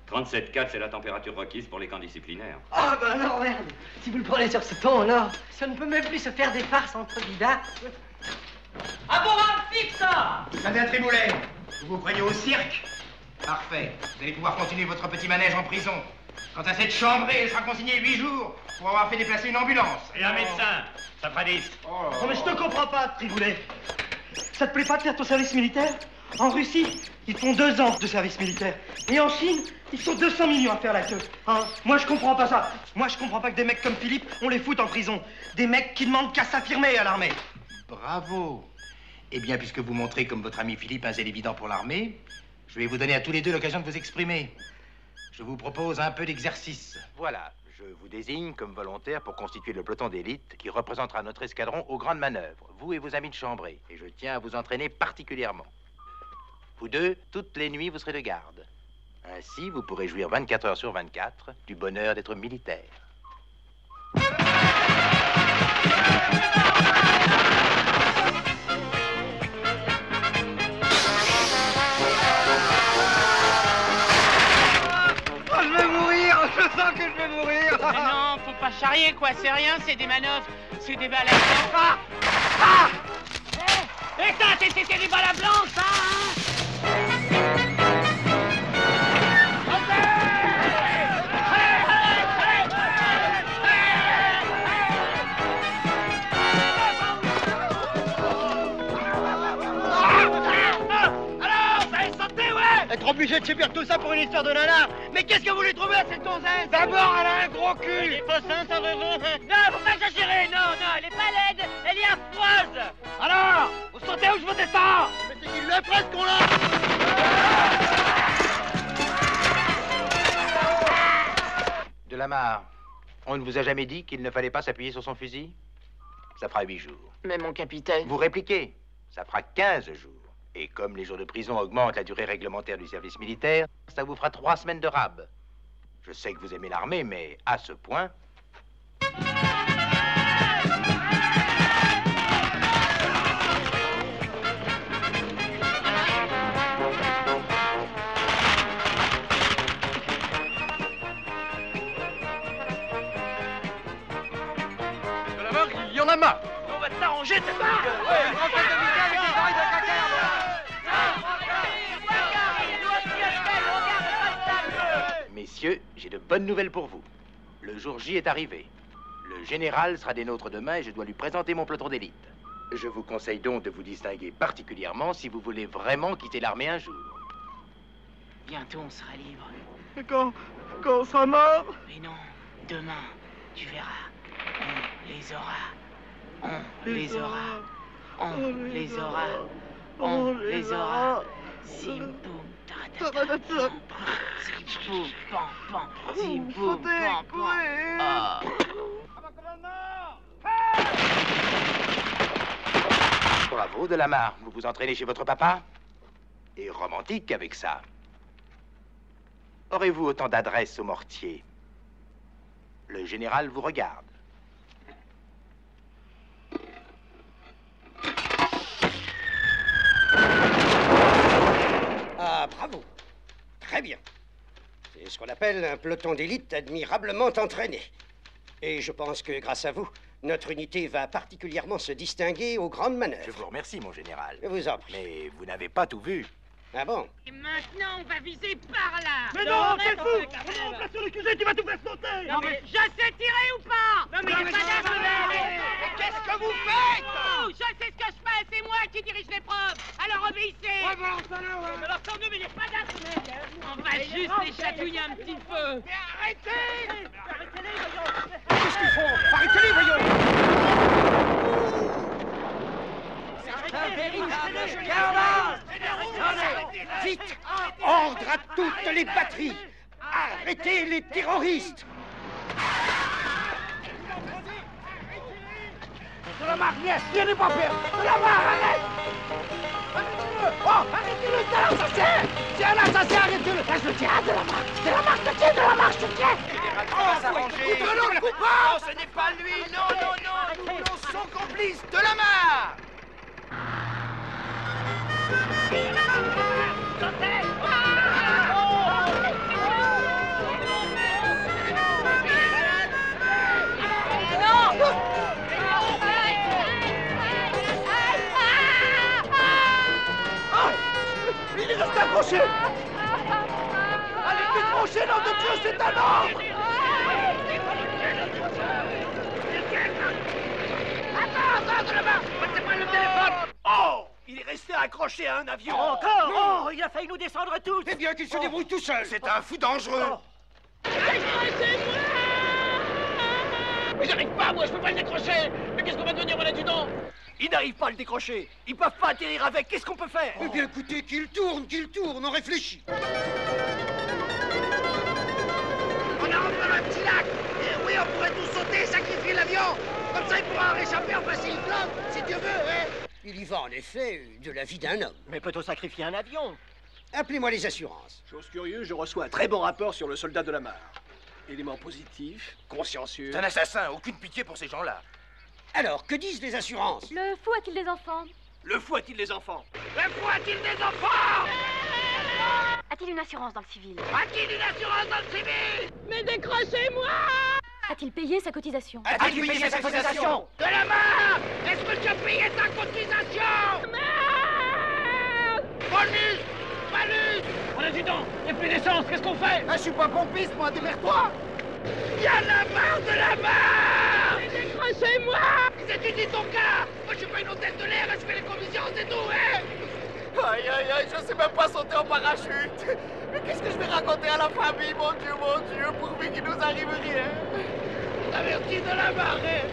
37,4, c'est la température requise pour les camps disciplinaires. Ah ben non, merde. Si vous le prenez sur ce ton-là, ça ne peut même plus se faire des farces entre bidats. Ah bon, fixe ça! Madame Triboulet, vous vous croyez au cirque? Parfait. Vous allez pouvoir continuer votre petit manège en prison. Quant à cette chambrée, elle sera consignée 8 jours pour avoir fait déplacer une ambulance. Et un médecin, ça fera 10. Non mais je te comprends pas, Triboulet. Ça te plaît pas de faire ton service militaire? En Russie, ils font 2 ans de service militaire. Et en Chine, ils sont 200 millions à faire la queue. Hein? Moi, je comprends pas ça. Moi, je comprends pas que des mecs comme Philippe, on les foute en prison. Des mecs qui demandent qu'à s'affirmer à l'armée. Bravo. Eh bien, puisque vous montrez comme votre ami Philippe un zèle évident pour l'armée, je vais vous donner à tous les deux l'occasion de vous exprimer. Je vous propose un peu d'exercice. Voilà, je vous désigne comme volontaire pour constituer le peloton d'élite qui représentera notre escadron aux grandes manœuvres, vous et vos amis de chambrée. Et je tiens à vous entraîner particulièrement. Vous deux, toutes les nuits, vous serez de garde. Ainsi, vous pourrez jouir 24 heures sur 24 du bonheur d'être militaire. Oh, je vais mourir. Je sens que je vais mourir. Mais non, faut pas charrier, quoi. C'est rien, c'est des manœuvres. C'est des balles à blanc. Ah! Ah! Putain, c'était des balles à blanc, ça, hein? Être obligé de subir tout ça pour une histoire de nanar. Mais qu'est-ce que vous lui trouvez à cette gonzesse? D'abord, elle a un gros cul. Elle est pas sainte, ça veut. Non, faut pas exagérer. Non, elle est pas laide, elle est affreuse. Alors, vous sentez où je vous descends? Mais c'est qu'il le presque qu'on l'a. Delamarre, on ne vous a jamais dit qu'il ne fallait pas s'appuyer sur son fusil? Ça fera 8 jours. Mais mon capitaine... Vous répliquez, ça fera 15 jours. Et comme les jours de prison augmentent la durée réglementaire du service militaire, ça vous fera 3 semaines de rab. Je sais que vous aimez l'armée, mais à ce point... Il y en a marre. On va t'arranger, t'as pas... Messieurs, j'ai de bonnes nouvelles pour vous. Le jour J est arrivé. Le général sera des nôtres demain et je dois lui présenter mon peloton d'élite. Je vous conseille donc de vous distinguer particulièrement si vous voulez vraiment quitter l'armée un jour. Bientôt, on sera libre. Quand on sera mort? Mais non, demain, tu verras. On les aura. On les aura. On les aura. On les aura. Sim boum taratata. Sim boum pam pam. Sim boum pam pam. Ah. Bravo, Delamarre. Vous vous entraînez chez votre papa? Et romantique avec ça. Aurez-vous autant d'adresse au mortier? Le général vous regarde. Ah, bravo. Très bien. C'est ce qu'on appelle un peloton d'élite admirablement entraîné. Et je pense que grâce à vous, notre unité va particulièrement se distinguer aux grandes manœuvres. Je vous remercie, mon général. Je vous en prie. Mais vous n'avez pas tout vu. Ah bon? Et maintenant, on va viser par là. Mais non, c'est fou! On place sur le QG, tu vas tout faire sauter! Non mais je sais tirer ou pas? Non mais il n'y a pas d'arme. Mais qu'est-ce que vous faites? Oh, je c'est ce que je fais, c'est moi qui dirige l'épreuve. Alors obéissez. Ouais, balance à l'eau, hein. Alors sans nous, mais il est pas d'âge, mec. On va juste les chatouiller un petit peu. Mais arrêtez. Arrêtez-les, voyons. Qu'est-ce qu'ils font? Arrêtez-les, voyons. Vite! Ordre à toutes les batteries! Arrêtez les terroristes! De la marque, yes, n'ayez pas peur. De la marque, arrête. Arrêtez-le. Oh, arrêtez-le, c'est un assassin. C'est un assassin, arrêtez-le. Là, je le tiens, de la marque, je te tiens, de la marque, je te tiens. On va s'arranger. Coupe-le, coupe-le. Non, ce n'est pas lui. Non, non, non. Nous voulons son complice, de la marque. Il est resté accroché. Allez, décrochez, nom de Dieu, c'est un ordre. Attends, de là-bas. Passez-moi le téléphone. Oh, il est resté accroché à un avion. Encore? Oh, il a failli nous descendre tous. Eh bien, qu'il se débrouille tout seul. C'est un fou dangereux. Mais j'arrive pas, moi, je peux pas le décrocher. Mais qu'est-ce qu'on va devenir, mon adjudant? Ils n'arrivent pas à le décrocher. Ils peuvent pas atterrir avec. Qu'est-ce qu'on peut faire? Eh bien, écoutez, qu'il tourne, on réfléchit. On a enfin un petit lac. Et oui, on pourrait tous sauter, sacrifier l'avion. Comme ça, il pourra en réchapper, enfin, s'il flotte, si Dieu veut, hein. Il y va, en effet, de la vie d'un homme. Mais peut-on sacrifier un avion? Appelez-moi les assurances. Chose curieuse, je reçois un très bon rapport sur le soldat de la mare. Élément positif, consciencieux. C'est un assassin, aucune pitié pour ces gens-là. Alors, que disent les assurances? Le fou a-t-il des enfants? Le fou a-t-il des enfants? Le fou a-t-il des enfants? A-t-il une assurance dans le civil? A-t-il une assurance dans le civil? Mais décrochez-moi. A-t-il payé sa cotisation? A-t-il payé sa cotisation? De la main! Est-ce que tu as payé ta cotisation? Merde! Bonus! Malus! Mon adjudant, il n'y a plus d'essence, qu'est-ce qu'on fait? Ah, je suis pas pompiste, moi, démerde-toi! Il y a la barre de la barre! Mais décrochez-moi! C'est tu dis ton cas! Moi, je suis pas une hôtesse de l'air, je fais les commissions, c'est tout, hein! Aïe, aïe, aïe, je sais même pas sauter en parachute. Mais qu'est-ce que je vais raconter à la famille, mon Dieu, pourvu qu'il nous arrive rien. Averti de la barre, hein!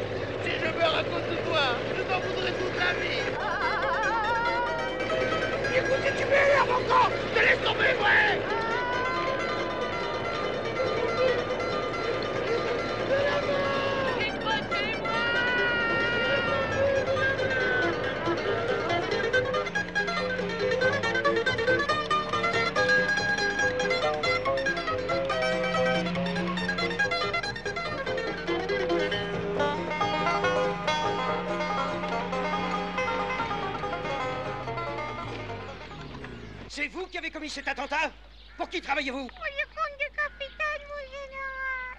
Si je meurs à cause de toi, je t'en voudrais toute la vie! Écoute, tu m'énerves encore! Te laisse tomber, ouais! C'est vous qui avez commis cet attentat? Pour qui travaillez-vous? Pour le compte du capitaine, mon général.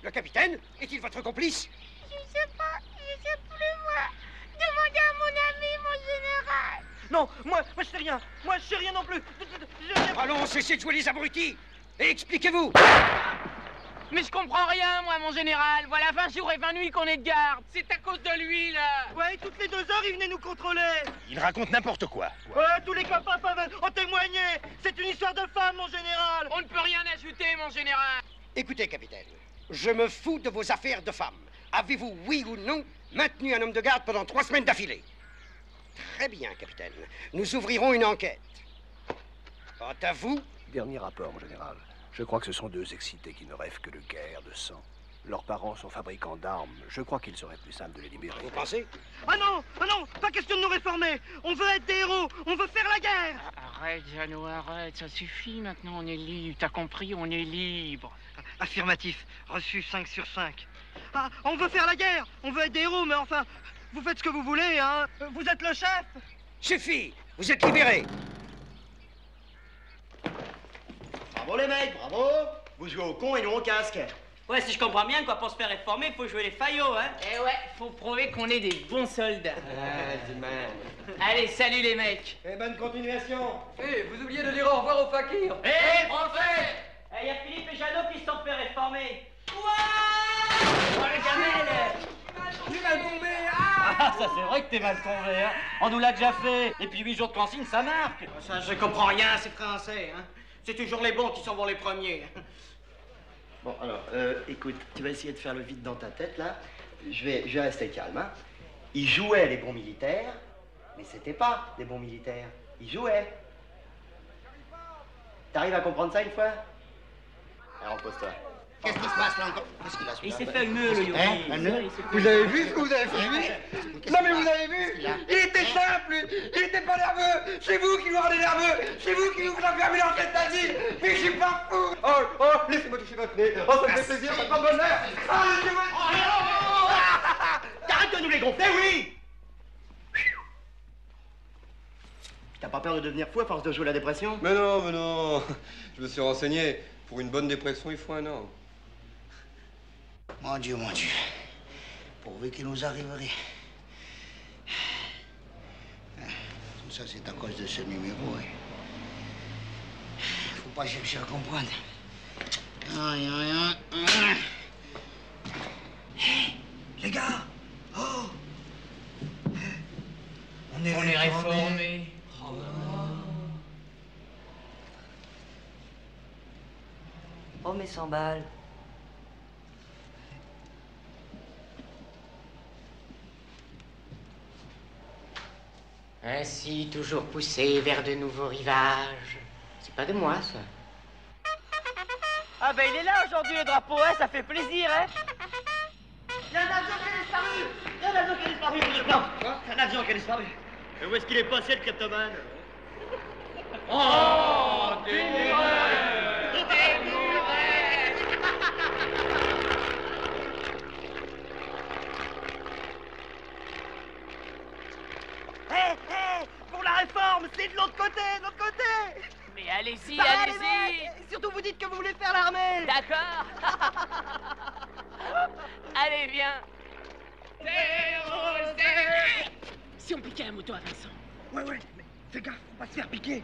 Le capitaine? Est-il votre complice? Je sais pas plus moi. Demandez à mon ami, mon général. Non, moi je sais rien. Moi je sais rien non plus. Allons, cessez de jouer les abrutis. Et expliquez-vous. Mais je comprends rien, moi, mon général. Voilà 20 jours et 20 nuits qu'on est de garde. C'est à cause de lui, là. Ouais, toutes les 2 heures, il venait nous contrôler. Il raconte n'importe quoi. Ouais, tous les copains peuvent en témoigner. C'est une histoire de femme, mon général. On ne peut rien ajouter, mon général. Écoutez, capitaine, je me fous de vos affaires de femmes. Avez-vous, oui ou non, maintenu un homme de garde pendant 3 semaines d'affilée? Très bien, capitaine. Nous ouvrirons une enquête. Quant à vous... Dernier rapport, mon général. Je crois que ce sont 2 excités qui ne rêvent que de guerre, de sang. Leurs parents sont fabricants d'armes. Je crois qu'il serait plus simple de les libérer. Vous pensez? Ah non, pas question de nous réformer. On veut être des héros, on veut faire la guerre. Arrête, Jeannot, arrête. Ça suffit maintenant, on est libre. T'as compris, on est libre. Affirmatif, reçu 5 sur 5. Ah, on veut faire la guerre, on veut être des héros, mais enfin, vous faites ce que vous voulez, hein. Vous êtes le chef. Suffit, vous êtes libérés. Bravo les mecs, bravo. Vous jouez au con et nous au casque. Ouais, si je comprends bien, quoi, pour se faire réformer, il faut jouer les faillots, hein. Eh ouais, faut prouver qu'on est des bons soldats. Allez, salut les mecs. Et bonne continuation. Vous oubliez de dire au revoir au fakir. Français! Il y a Philippe et Jeannot qui se sont fait réformer. Oh, les gamelles! Il va tomber. Ah, ça c'est vrai que t'es mal tombé, hein. On nous l'a déjà fait. Et puis 8 jours de consigne, ça marque. Ça, je comprends rien, c'est français, hein. C'est toujours les bons qui s'en vont les premiers. Bon, alors, écoute, tu vas essayer de faire le vide dans ta tête, là. Je vais rester calme, hein. Ils jouaient les bons militaires, mais c'était pas des bons militaires. Ils jouaient. T'arrives à comprendre ça une fois? Alors, repose-toi. Qu'est-ce qui se passe là encore? Qu'est-ce qu'il a? Il s'est fait un nœud, le Yogi. Un nœud? Vous avez vu ce que vous avez fait, lui? Non mais vous avez vu? Il était simple, il était pas nerveux. C'est vous qui nous rendez nerveux. C'est vous qui nous enfermez dans cette asile. Mais je suis pas fou. Oh, laissez-moi toucher votre nez. Oh, ça me fait plaisir, ça me fait bonheur. Ah, laissez-moi. T'arrêtes de nous les gonfler, oui! T'as pas peur de devenir fou à force de jouer la dépression? Mais non. Je me suis renseigné. Pour une bonne dépression, il faut 1 an. Mon Dieu. Pourvu qu'il nous arriverait. Tout ça, c'est à cause de ce numéro. Hein. Faut pas chercher à comprendre. Aïe. Hé, les gars! Oh! On est réformés. Oh, mais 100 balles. Ainsi, toujours poussé vers de nouveaux rivages. C'est pas de moi, ça. Ah ben il est là aujourd'hui, le drapeau, hein, ça fait plaisir, hein. Il y a un avion qui a disparu! Il y a un avion qui a disparu, lieutenant! Quoi? Un avion qui a disparu. Et où est-ce qu'il est passé, le kleptomane? Oh, Hé, pour la réforme, c'est de l'autre côté, Mais allez-y, Bah, allez-y. Surtout vous dites que vous voulez faire l'armée. D'accord. Allez, viens. Si on piquait la moto à Vincent. Ouais, mais fais gaffe, on va se faire piquer.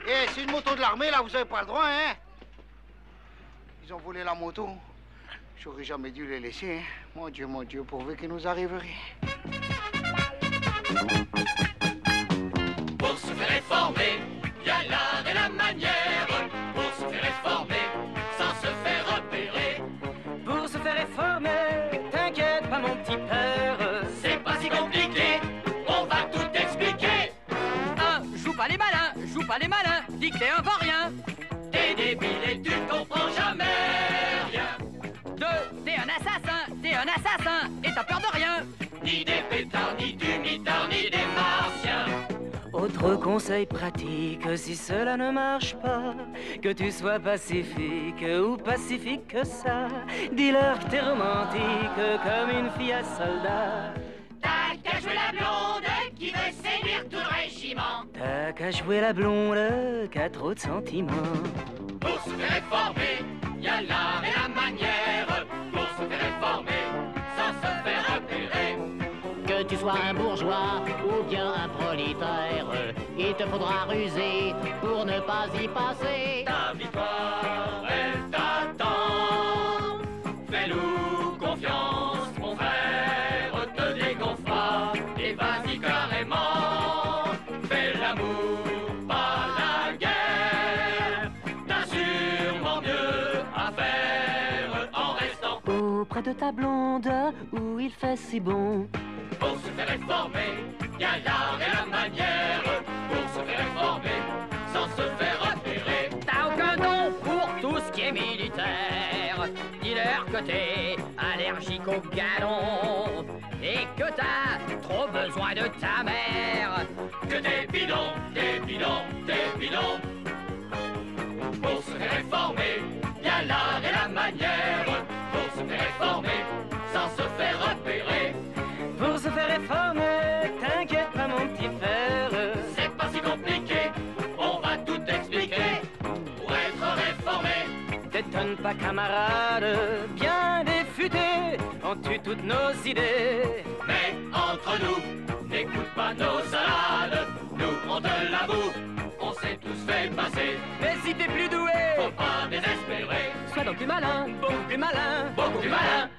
Eh, c'est une moto de l'armée, là, vous avez pas le droit, hein? Ils ont volé la moto. J'aurais jamais dû les laisser, hein. Mon Dieu, pourvu qu'il nous arrive rien. Pour se faire réformer, y a l'art et la manière. Pour se faire réformer, sans se faire repérer. Pour se faire réformer, t'inquiète pas mon petit père. C'est pas si compliqué, on va tout expliquer. 1. Joue pas les malins, dis que t'es un vaurien. T'es débile et tu comprends jamais rien. 2. T'es un assassin, et t'as peur de rien. Ni des pétards, ni du mitard, ni des martiens. Autre conseil pratique, si cela ne marche pas, que tu sois pacifique ou pacifique que ça, dis-leur que t'es romantique comme une fille à soldat. T'as qu'à jouer la blonde qui veut séduire tout le régiment. T'as qu'à jouer la blonde, qu'à trop de sentiments. Pour se faire réformer, y a l'art et la manière. Pour se faire réformer, sans se faire repérer. Que tu sois un bourgeois ou bien un prolétaire, il te faudra ruser pour ne pas y passer. Ta victoire, elle t'attend. Fais-nous confiance, mon frère, te dégonfle pas et vas-y carrément. Fais l'amour, pas la guerre. T'as sûrement mieux à faire en restant Auprès de ta blonde où il fait si bon. Pour se faire réformer, y a l'art et la manière. Pour se faire réformer, sans se faire repérer. T'as aucun don pour tout ce qui est militaire. Dis-leur que t'es allergique au galon et que t'as trop besoin de ta mère. Que t'es bidon, t'es bidon, t'es bidon. Pour se faire réformer, y a l'art et la manière. Pour se faire réformer, sans se faire repérer. Pour se faire réformer, t'inquiète pas mon petit frère. C'est pas si compliqué, on va tout expliquer. Pour être réformé, t'étonne pas, camarade, bien des futés ont eu toutes nos idées. Mais entre nous, n'écoute pas nos salades, nous on te l'avoue, on s'est tous fait passer. Mais si t'es plus doué, faut pas désespérer, sois donc plus malin, beaucoup plus malin, beaucoup plus malin.